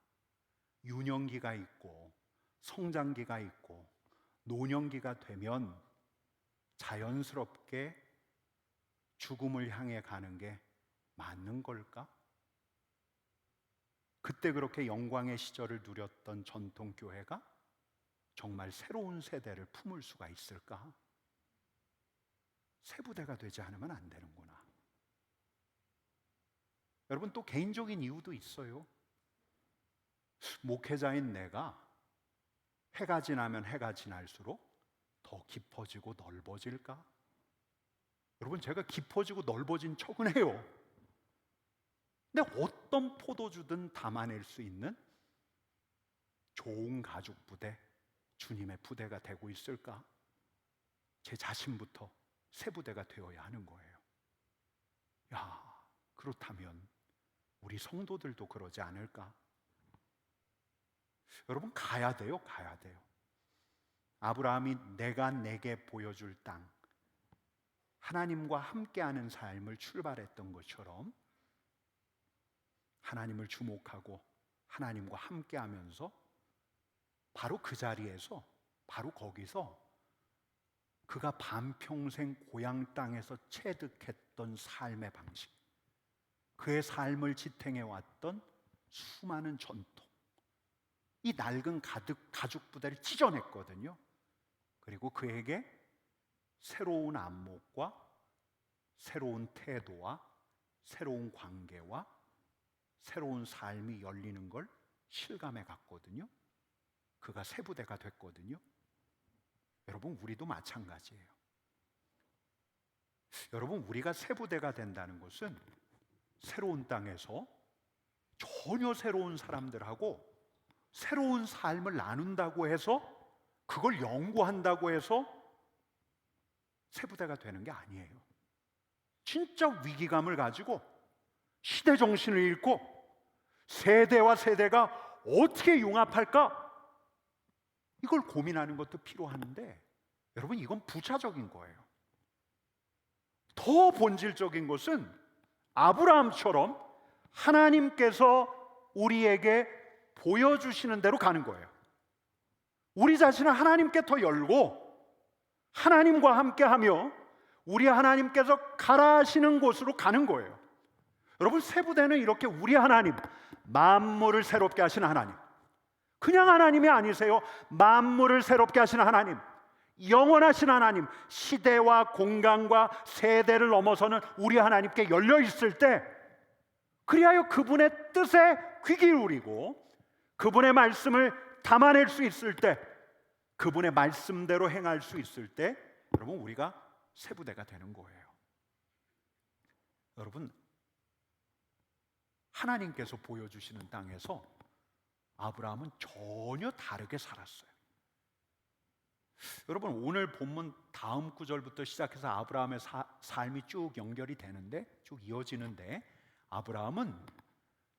유년기가 있고 성장기가 있고 노년기가 되면 자연스럽게 죽음을 향해 가는 게 맞는 걸까? 그때 그렇게 영광의 시절을 누렸던 전통교회가 정말 새로운 세대를 품을 수가 있을까? 새 부대가 되지 않으면 안 되는구나. 여러분, 또 개인적인 이유도 있어요. 목회자인 내가 해가 지나면 해가 지날수록 더 깊어지고 넓어질까? 여러분, 제가 깊어지고 넓어진 척은 해요. 근데 어떤 포도주든 담아낼 수 있는 좋은 가죽 부대, 주님의 부대가 되고 있을까? 제 자신부터 새 부대가 되어야 하는 거예요. 그렇다면 우리 성도들도 그러지 않을까? 여러분, 가야 돼요. 아브라함이 내가 내게 보여줄 땅, 하나님과 함께하는 삶을 출발했던 것처럼 하나님을 주목하고 하나님과 함께하면서 바로 그 자리에서, 바로 거기서 그가 반평생 고향 땅에서 체득했던 삶의 방식, 그의 삶을 지탱해 왔던 수많은 전통, 이 낡은 가죽 부대를 찢어냈거든요. 그리고 그에게 새로운 안목과 새로운 태도와 새로운 관계와 새로운 삶이 열리는 걸 실감해 갔거든요. 그가 세부대가 됐거든요. 여러분, 우리도 마찬가지예요. 여러분, 우리가 세부대가 된다는 것은 새로운 땅에서 전혀 새로운 사람들하고 새로운 삶을 나눈다고 해서, 그걸 연구한다고 해서 세부대가 되는 게 아니에요. 진짜 위기감을 가지고 시대 정신을 잃고 세대와 세대가 어떻게 융합할까? 이걸 고민하는 것도 필요한데, 여러분, 이건 부차적인 거예요. 더 본질적인 것은 아브라함처럼 하나님께서 우리에게 보여주시는 대로 가는 거예요. 우리 자신을 하나님께 더 열고 하나님과 함께하며 우리 하나님께서 가라 하시는 곳으로 가는 거예요. 여러분, 세부대는 이렇게 우리 하나님, 만물을 새롭게 하시는 하나님, 그냥 하나님이 아니세요. 만물을 새롭게 하시는 하나님, 영원하신 하나님, 시대와 공간과 세대를 넘어서는 우리 하나님께 열려 있을 때, 그리하여 그분의 뜻에 귀 기울이고 그분의 말씀을 담아낼 수 있을 때, 그분의 말씀대로 행할 수 있을 때, 여러분, 우리가 세부대가 되는 거예요. 여러분, 하나님께서 보여주시는 땅에서 아브라함은 전혀 다르게 살았어요. 여러분, 오늘 본문 다음 구절부터 시작해서 아브라함의 삶이 쭉 연결이 되는데, 쭉 이어지는데, 아브라함은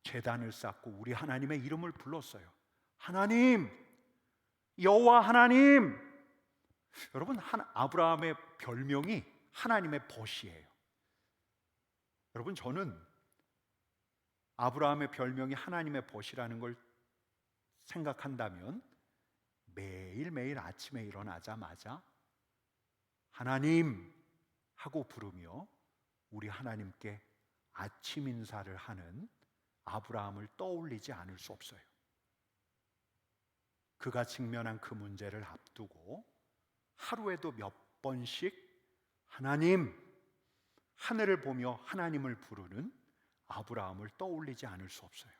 제단을 쌓고 우리 하나님의 이름을 불렀어요. 하나님, 여호와 하나님. 여러분, 아브라함의 별명이 하나님의 벗이에요. 여러분, 저는 아브라함의 별명이 하나님의 벗이라는 걸 생각한다면 매일매일 아침에 일어나자마자 하나님 하고 부르며 우리 하나님께 아침 인사를 하는 아브라함을 떠올리지 않을 수 없어요. 그가 직면한 그 문제를 앞두고 하루에도 몇 번씩 하나님, 하늘을 보며 하나님을 부르는 아브라함을 떠올리지 않을 수 없어요.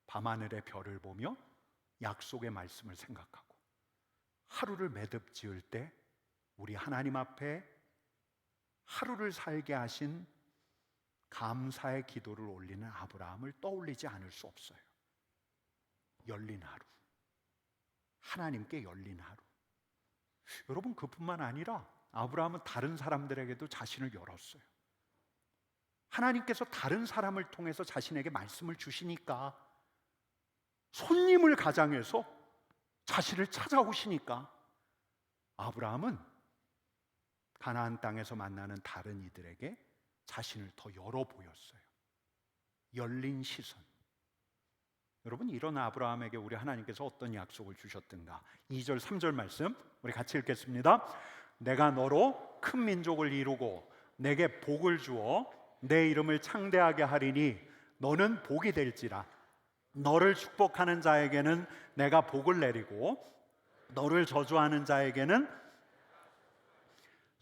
밤하늘의 별을 보며 약속의 말씀을 생각하고 하루를 매듭 지을 때 우리 하나님 앞에 하루를 살게 하신 감사의 기도를 올리는 아브라함을 떠올리지 않을 수 없어요. 열린 하루, 하나님께 열린 하루. 여러분, 그뿐만 아니라 아브라함은 다른 사람들에게도 자신을 열었어요. 하나님께서 다른 사람을 통해서 자신에게 말씀을 주시니까, 손님을 가장해서 자신을 찾아오시니까 아브라함은 가나안 땅에서 만나는 다른 이들에게 자신을 더 열어 보였어요. 열린 시선. 여러분, 이런 아브라함에게 우리 하나님께서 어떤 약속을 주셨던가? 2절 3절 말씀 우리 같이 읽겠습니다. 내가 너로 큰 민족을 이루고 내게 복을 주어 내 이름을 창대하게 하리니 너는 복이 될지라. 너를 축복하는 자에게는 내가 복을 내리고 너를 저주하는 자에게는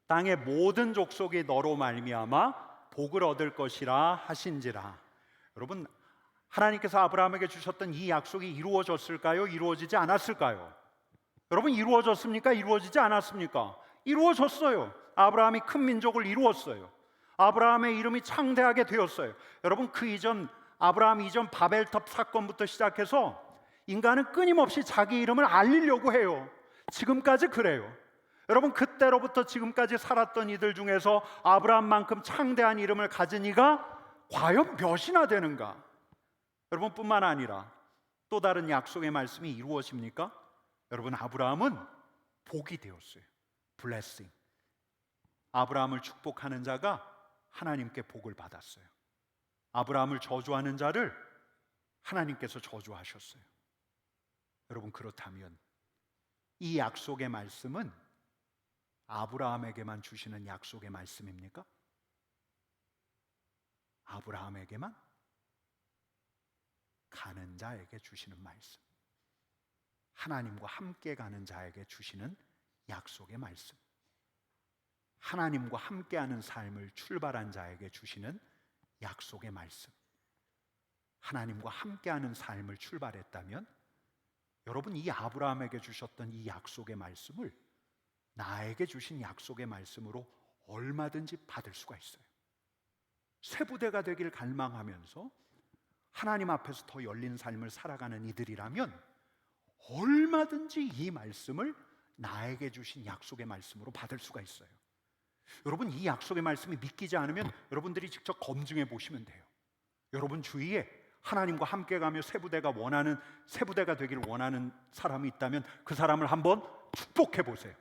땅의 모든 족속이 너로 말미암아 복을 얻을 것이라 하신지라. 여러분, 하나님께서 아브라함에게 주셨던 이 약속이 이루어졌을까요? 이루어지지 않았을까요? 여러분, 이루어졌습니까? 이루어지지 않았습니까? 이루어졌어요. 아브라함이 큰 민족을 이루었어요. 아브라함의 이름이 창대하게 되었어요. 여러분, 그 이전, 아브라함 이전 바벨탑 사건부터 시작해서 인간은 끊임없이 자기 이름을 알리려고 해요. 지금까지 그래요. 여러분, 그때로부터 지금까지 살았던 이들 중에서 아브라함만큼 창대한 이름을 가진 이가 과연 몇이나 되는가? 여러분, 뿐만 아니라 또 다른 약속의 말씀이 이루어집니까? 여러분, 아브라함은 복이 되었어요. 블레싱. 아브라함을 축복하는 자가 하나님께 복을 받았어요. 아브라함을 저주하는 자를 하나님께서 저주하셨어요. 여러분, 그렇다면 이 약속의 말씀은 아브라함에게만 주시는 약속의 말씀입니까? 아브라함에게만? 가는 자에게 주시는 말씀, 하나님과 함께 가는 자에게 주시는 약속의 말씀, 하나님과 함께하는 삶을 출발한 자에게 주시는 약속의 말씀. 하나님과 함께하는 삶을 출발했다면 여러분, 이 아브라함에게 주셨던 이 약속의 말씀을 나에게 주신 약속의 말씀으로 얼마든지 받을 수가 있어요. 새 부대가 되길 갈망하면서 하나님 앞에서 더 열린 삶을 살아가는 이들이라면 얼마든지 이 말씀을 나에게 주신 약속의 말씀으로 받을 수가 있어요. 여러분, 이 약속의 말씀이 믿기지 않으면 여러분들이 직접 검증해 보시면 돼요. 여러분 주위에 하나님과 함께 가며 새 부대가 되기를 원하는 사람이 있다면 그 사람을 한번 축복해 보세요.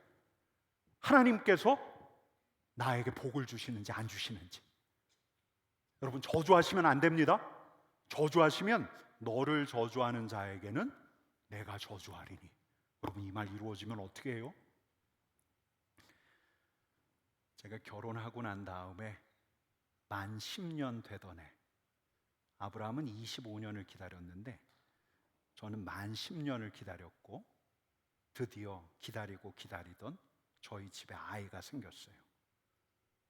하나님께서 나에게 복을 주시는지 안 주시는지. 여러분, 저주하시면 안 됩니다. 저주하시면 너를 저주하는 자에게는 내가 저주하리니. 여러분, 이 말 이루어지면 어떻게 해요? 제가 결혼하고 난 다음에 만 10년 되던 해, 아브라함은 25년을 기다렸는데 저는 만 10년을 기다렸고 드디어 기다리고 기다리던 저희 집에 아이가 생겼어요.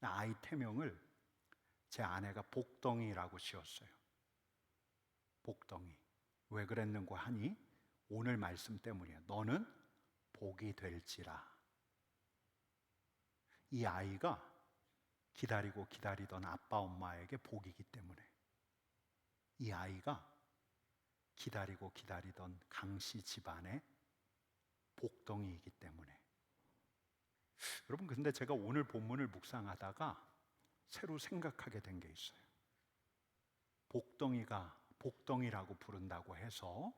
아이 태명을 제 아내가 복덩이라고 지었어요. 복덩이. 왜 그랬는고 하니 오늘 말씀 때문이에요. 너는 복이 될지라. 이 아이가 기다리고 기다리던 아빠 엄마에게 복이기 때문에, 이 아이가 기다리고 기다리던 강씨 집안의 복덩이이기 때문에. 여러분, 근데 제가 오늘 본문을 묵상하다가 새로 생각하게 된 게 있어요. 복덩이가 복덩이라고 부른다고 해서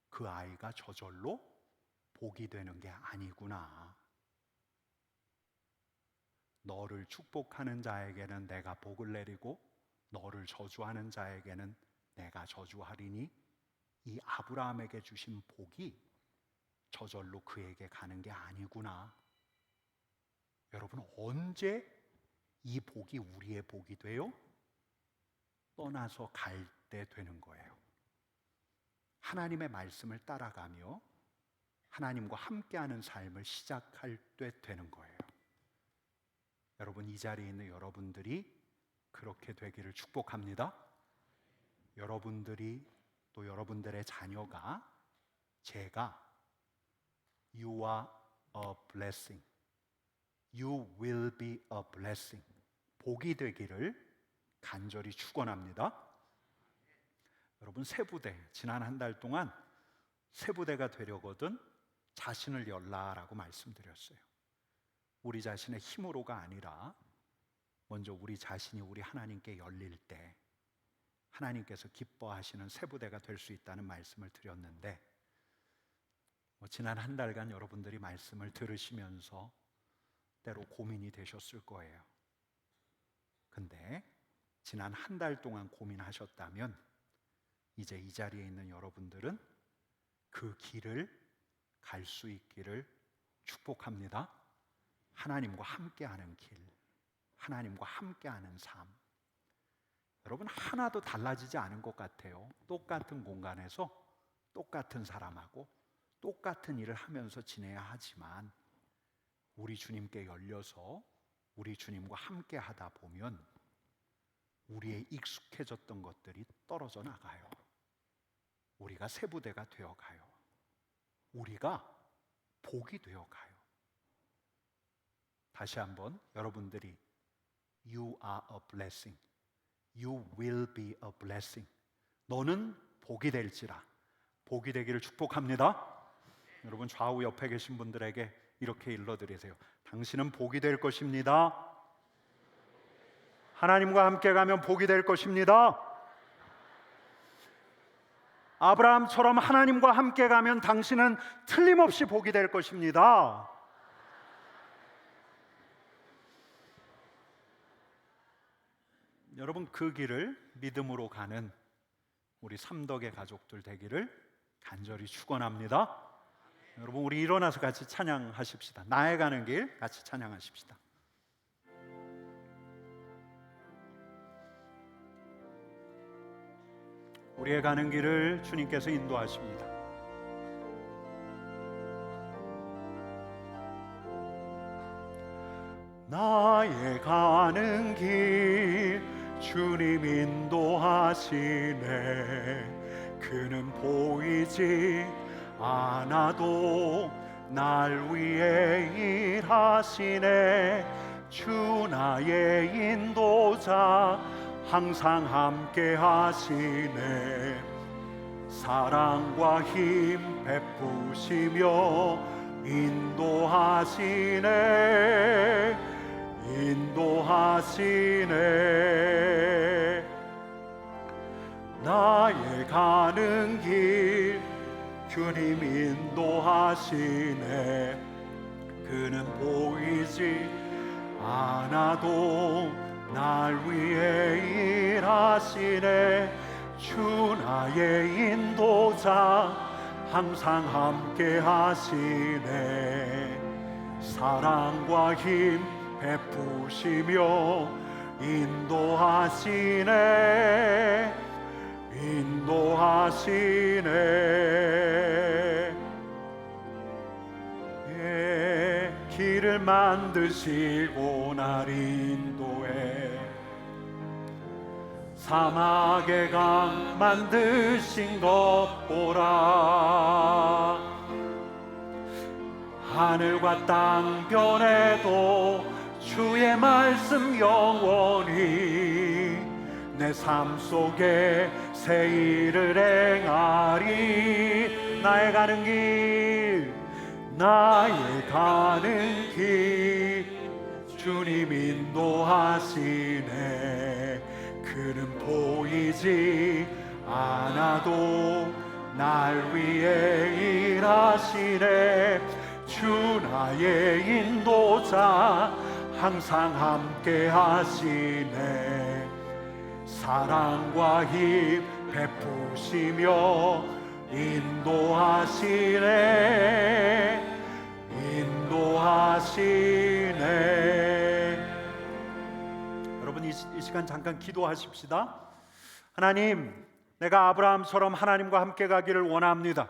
그 아이가 저절로 복이 되는 게 아니구나. 너를 축복하는 자에게는 내가 복을 내리고 너를 저주하는 자에게는 내가 저주하리니, 이 아브라함에게 주신 복이 저절로 그에게 가는 게 아니구나. 여러분, 언제 이 복이 우리의 복이 돼요? 떠나서 갈 때 되는 거예요. 하나님의 말씀을 따라가며 하나님과 함께하는 삶을 시작할 때 되는 거예요. 여러분, 이 자리에 있는 여러분들이 그렇게 되기를 축복합니다. 여러분들이 또 여러분들의 자녀가 제가 You are a blessing, You will be a blessing, 복이 되기를 간절히 축원합니다. 여러분, 새부대, 지난 한 달 동안 새부대가 되려거든 자신을 열라라고 말씀드렸어요. 우리 자신의 힘으로가 아니라 먼저 우리 자신이 우리 하나님께 열릴 때 하나님께서 기뻐하시는 새부대가 될 수 있다는 말씀을 드렸는데, 지난 한 달간 여러분들이 말씀을 들으시면서 때로 고민이 되셨을 거예요. 근데 지난 한 달 동안 고민하셨다면 이제 이 자리에 있는 여러분들은 그 길을 갈 수 있기를 축복합니다. 하나님과 함께하는 길, 하나님과 함께하는 삶. 여러분, 하나도 달라지지 않은 것 같아요. 똑같은 공간에서 똑같은 사람하고 똑같은 일을 하면서 지내야 하지만 우리 주님께 열려서 우리 주님과 함께 하다 보면 우리의 익숙해졌던 것들이 떨어져 나가요. 우리가 새부대가 되어가요. 우리가 복이 되어가요. 다시 한번 여러분들이 You are a blessing, You will be a blessing, 너는 복이 될지라, 복이 되기를 축복합니다. 여러분, 좌우 옆에 계신 분들에게 이렇게 일러드리세요. 당신은 복이 될 것입니다. 하나님과 함께 가면 복이 될 것입니다. 아브라함처럼 하나님과 함께 가면 당신은 틀림없이 복이 될 것입니다. 여러분 그 길을 믿음으로 가는 우리 삼덕의 가족들 되기를 간절히 축원합니다. 여러분 우리 일어나서 같이 찬양하십시다. 나의 가는 길 같이 찬양하십시다. 우리의 가는 길을 주님께서 인도하십니다. 나의 가는 길 주님 인도하시네. 그는 보이지 않아도 날 위해 일하시네. 주 나의 인도자 항상 함께 하시네. 사랑과 힘 베푸시며 인도하시네. 인도하시네. 나의 가는 길 주님 인도하시네. 그는 보이지 않아도 날 위해 일하시네. 주 나의 인도자 항상 함께 하시네. 사랑과 힘 베푸시며 인도하시네. 인도하시네. 길을 만드시고 날 인도해. 사막의 강 만드신 것 보라. 하늘과 땅 변해도 주의 말씀 영원히 내 삶 속에 새 일을 행하리. 나의 가는 길 나의 가는 길 주님 인도하시네. 그는 보이지 않아도 날 위해 일하시네. 주 나의 인도자 항상 함께 하시네. 사랑과 힘 베푸시며 인도하시네. 인도하시네. 여러분 이 시간 잠깐 기도하십시다. 하나님, 내가 아브라함처럼 하나님과 함께 가기를 원합니다.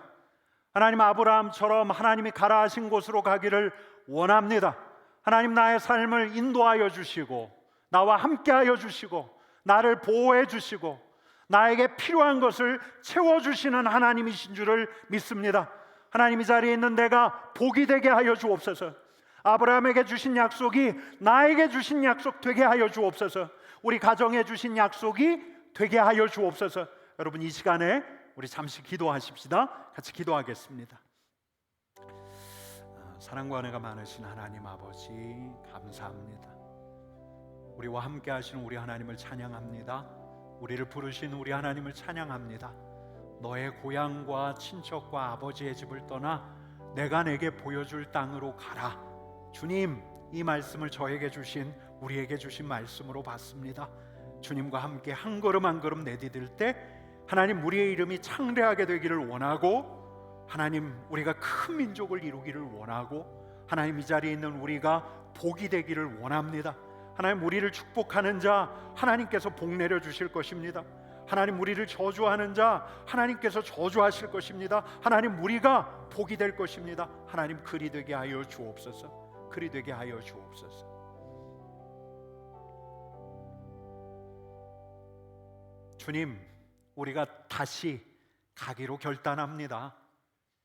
하나님, 아브라함처럼 하나님이 가라 하신 곳으로 가기를 원합니다. 하나님, 나의 삶을 인도하여 주시고 나와 함께하여 주시고 나를 보호해 주시고 나에게 필요한 것을 채워주시는 하나님이신 줄을 믿습니다. 하나님, 이 자리에 있는 내가 복이 되게 하여 주옵소서. 아브라함에게 주신 약속이 나에게 주신 약속 되게 하여 주옵소서. 우리 가정에 주신 약속이 되게 하여 주옵소서. 여러분 이 시간에 우리 잠시 기도하십시다. 같이 기도하겠습니다. 사랑과 은혜가 많으신 하나님 아버지 감사합니다. 우리와 함께 하시는 우리 하나님을 찬양합니다. 우리를 부르신 우리 하나님을 찬양합니다. 너의 고향과 친척과 아버지의 집을 떠나 내가 내게 보여줄 땅으로 가라. 주님, 이 말씀을 저에게 주신 우리에게 주신 말씀으로 받습니다. 주님과 함께 한 걸음 한 걸음 내디딜 때 하나님, 우리의 이름이 창대하게 되기를 원하고 하나님, 우리가 큰 민족을 이루기를 원하고 하나님, 이 자리에 있는 우리가 복이 되기를 원합니다. 하나님, 우리를 축복하는 자 하나님께서 복 내려 주실 것입니다. 하나님, 우리를 저주하는 자 하나님께서 저주하실 것입니다. 하나님, 우리가 복이 될 것입니다. 하나님, 그리 되게 하여 주옵소서. 그리 되게 하여 주옵소서. 주님, 우리가 다시 가기로 결단합니다.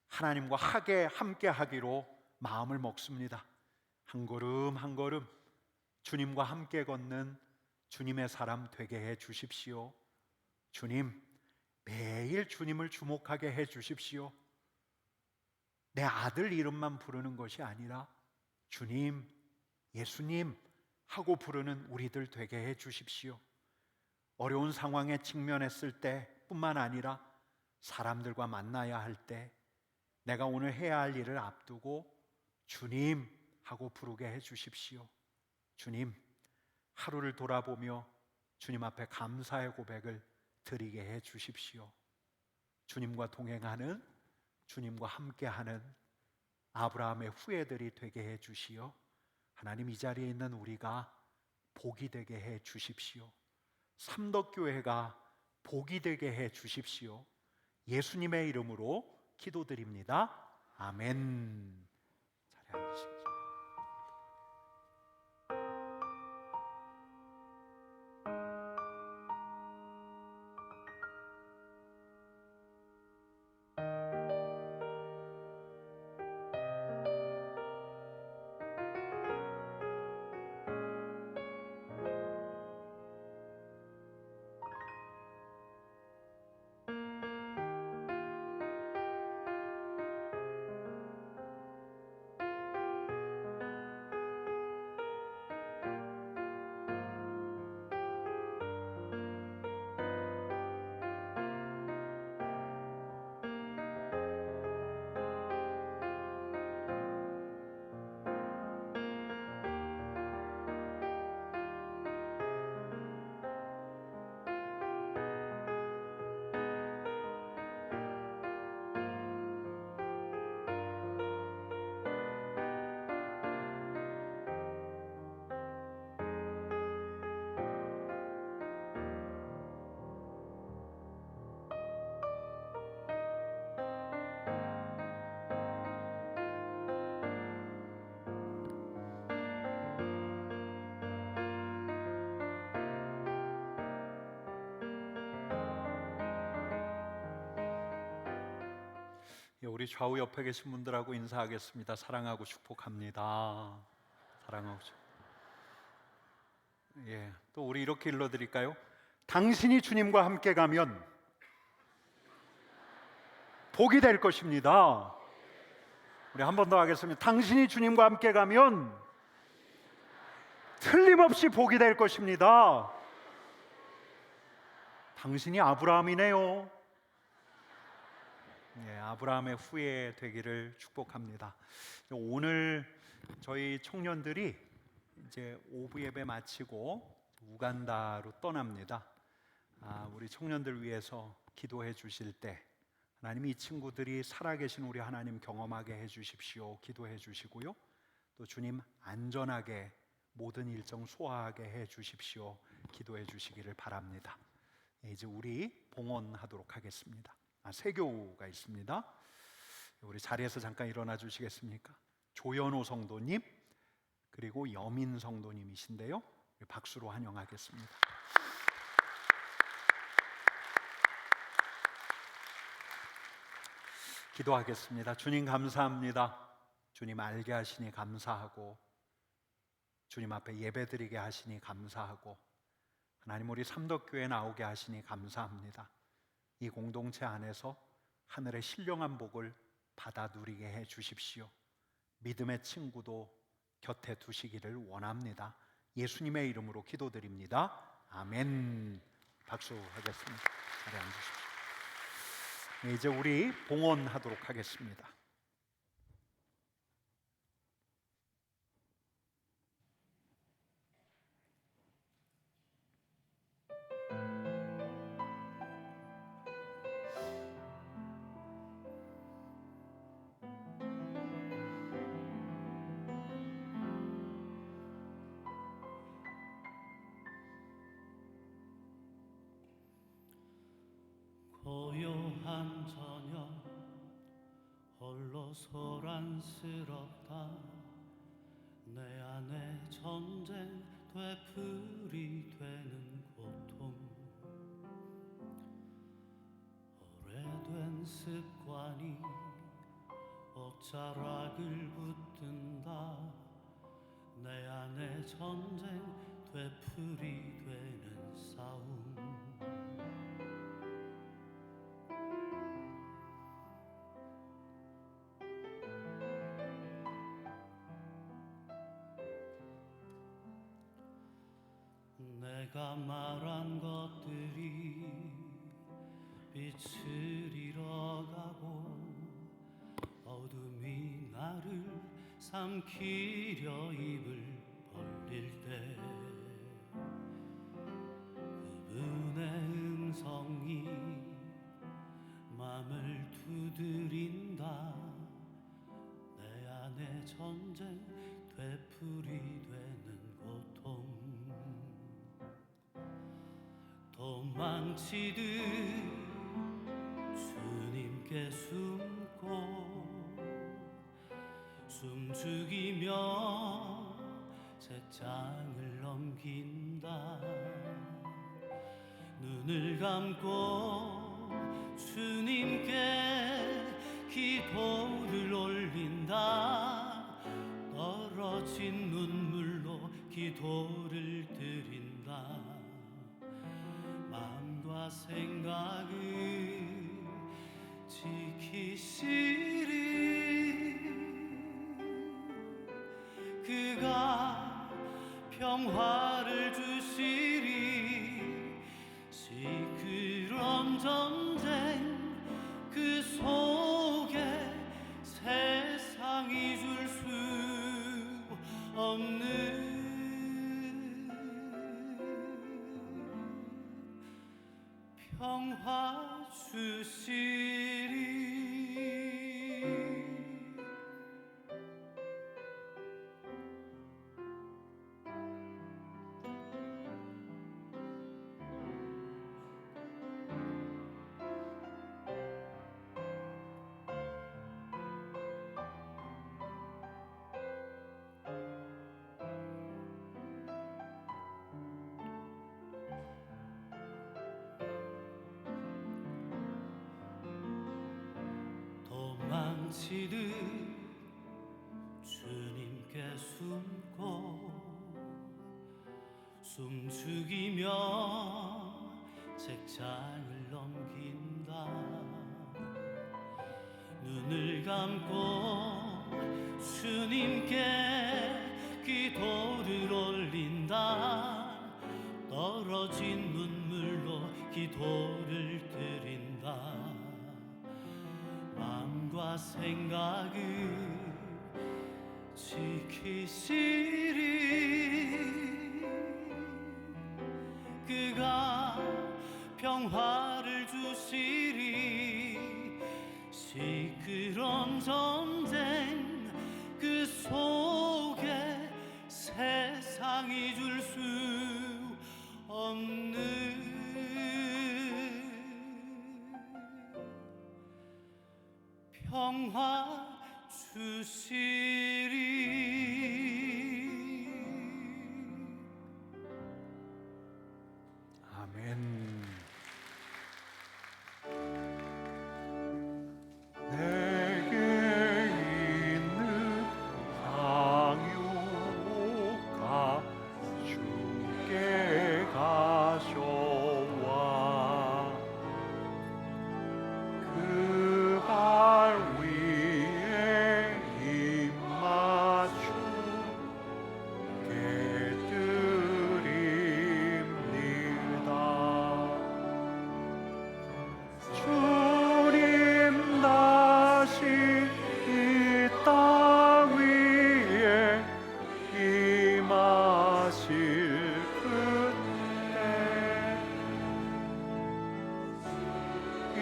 하나님과 함께 하기로 마음을 먹습니다. 한 걸음 한 걸음 주님과 함께 걷는 주님의 사람 되게 해 주십시오. 주님, 매일 주님을 주목하게 해 주십시오. 내 아들 이름만 부르는 것이 아니라 주님, 예수님 하고 부르는 우리들 되게 해 주십시오. 어려운 상황에 직면했을 때 뿐만 아니라 사람들과 만나야 할 때 내가 오늘 해야 할 일을 앞두고 주님 하고 부르게 해 주십시오. 주님, 하루를 돌아보며 주님 앞에 감사의 고백을 드리게 해 주십시오. 주님과 동행하는, 주님과 함께하는 아브라함의 후예들이 되게 해 주시어 하나님, 이 자리에 있는 우리가 복이 되게 해 주십시오. 삼덕교회가 복이 되게 해 주십시오. 예수님의 이름으로 기도드립니다. 아멘. 자리에 앉으시겠습니다. 우리 좌우 옆에 계신 분들하고 인사하겠습니다. 사랑하고 축복합니다. 사랑하고 또 우리 이렇게 일러드릴까요? 당신이 주님과 함께 가면 복이 될 것입니다. 우리 한 번 더 하겠습니다. 당신이 주님과 함께 가면 틀림없이 복이 될 것입니다. 당신이 아브라함이네요. 아브라함의 후예 되기를 축복합니다. 오늘 저희 청년들이 이제 오후 예배 마치고 우간다로 떠납니다. 우리 청년들 위해서 기도해 주실 때 하나님, 이 친구들이 살아계신 우리 하나님 경험하게 해 주십시오. 기도해 주시고요. 또 주님 안전하게 모든 일정 소화하게 해 주십시오. 기도해 주시기를 바랍니다. 이제 우리 봉헌하도록 하겠습니다. 세교가 있습니다. 우리 자리에서 잠깐 일어나 주시겠습니까? 조연호 성도님 그리고 여민 성도님이신데요. 박수로 환영하겠습니다. 기도하겠습니다. 주님 감사합니다. 주님 알게 하시니 감사하고, 주님 앞에 예배드리게 하시니 감사하고, 하나님 우리 삼덕교회 나오게 하시니 감사합니다. 이 공동체 안에서 하늘의 신령한 복을 받아 누리게 해 주십시오. 믿음의 친구도 곁에 두시기를 원합니다. 예수님의 이름으로 기도드립니다. 아멘. 박수하겠습니다. 자리에 앉으십시오. 이제 우리 봉헌하도록 하겠습니다. 고요한 저녁 홀로 소란스럽다. 내 안에 전쟁 되풀이 되는 고통, 오래된 습관이 옷자락을 붙든다. 내 안에 전쟁 되풀이 되는 싸움, 내가 말한 것들이 빛을 잃어가고 어둠이 나를 삼키려 입을 벌릴 때 두드린다. 내 안에 전쟁 되풀이 되는 고통, 도망치듯 주님께 숨고 숨죽이며 책장을 넘긴다. 눈을 감고 주님께 기도를 올린다. 떨어진 눈물로 기도를 드린다. 마음과 생각을 지키시리. 그가 평화를 주시리. 시끄러운 전쟁 그 속에 세상이 줄 수 없는 평화 주시리. 도망치듯 주님께 숨고 숨죽이며 책장을 넘긴다. 눈을 감고 주님께 기도를 올린다. 떨어진 눈물로 기도를 드린다. 마음과 생각을 지키시리. 그가 평화를 주시리. 시끄러운 전쟁 그 속에 세상이 줄 수 없는 평화 주시리. 아멘. 내게 있는 상유가 주께 가셔와 그 발 위에 입 맞추게 드립니다. 주님 다시 이 땅 위에 임하실 그때 예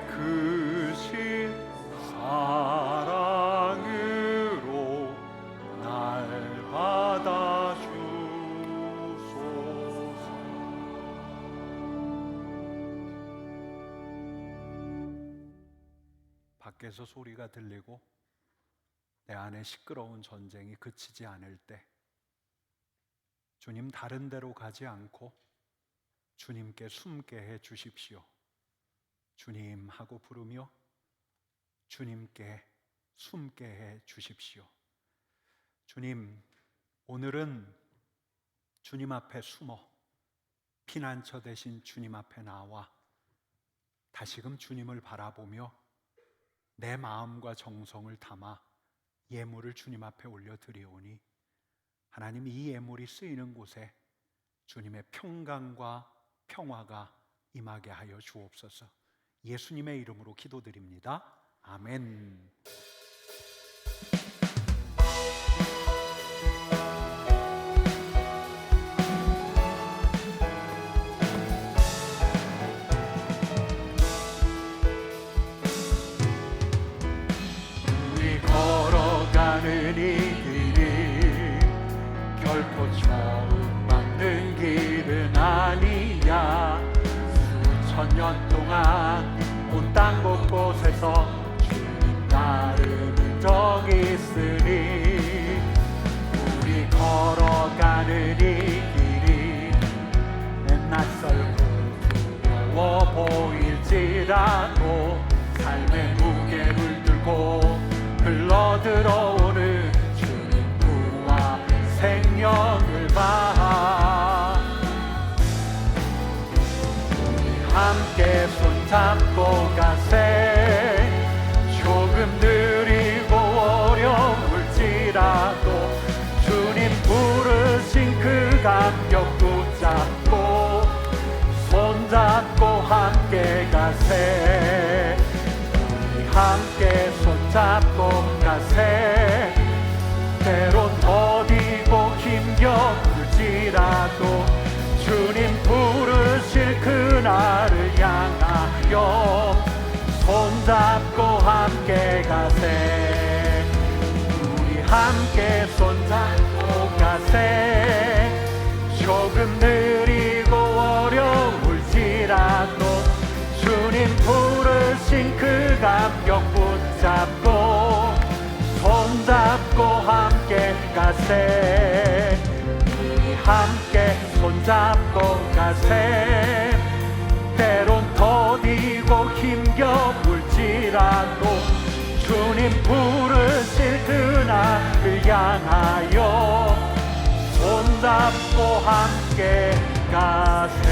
크신 사랑으로 날 받아주소서. 밖에서 소리가 들리고 내 안에 시끄러운 전쟁이 그치지 않을 때 주님 다른 데로 가지 않고 주님께 숨게 해 주십시오. 주님 하고 부르며 주님께 숨게 해 주십시오. 주님, 오늘은 주님 앞에 숨어 피난처 대신 주님 앞에 나와 다시금 주님을 바라보며 내 마음과 정성을 담아 예물을 주님 앞에 올려드리오니 하나님, 이 예물이 쓰이는 곳에 주님의 평강과 평화가 임하게 하여 주옵소서. 예수님의 이름으로 기도드립니다. 아멘. 2000년 동안 온 땅 곳곳에서 주님 나를 적이 있으니 우리 걸어가는 이 길이 낯설고 두려워 보일지라도 삶의 무게를 들고 흘러들어오는 주님 구와 생명을 봐 우리 함께 손잡고 가세 조금 느리고 어려울지라도 주님 부르신 그 감격 붙잡고 손잡고 함께 가세 우리 함께 손잡고 가세 때론 더디고 힘겨울지라도 주님 부르실 그날을 향하여 손잡고 함께 가세 우리 함께 손잡고 가세 조금 느리고 어려울지라도 주님 부르신 그 감격 붙잡고 손잡고 함께 가세 우리 함께 손잡고 가세 때론 더디고 힘겨울지라도 주님 부르실 그날을 향하여 손잡고 함께 가세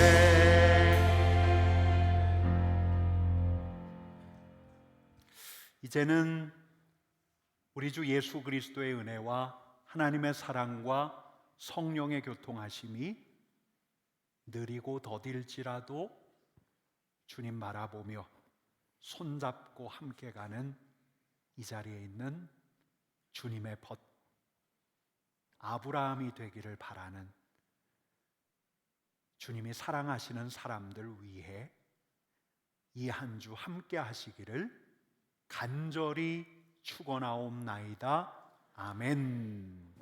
이제는 우리 주 예수 그리스도의 은혜와 하나님의 사랑과 성령의 교통하심이 느리고 더딜지라도 주님 바라보며 손잡고 함께 가는 이 자리에 있는 주님의 벗 아브라함이 되기를 바라는 주님이 사랑하시는 사람들 위해 이 한 주 함께 하시기를 간절히 축원하옵나이다. 아멘.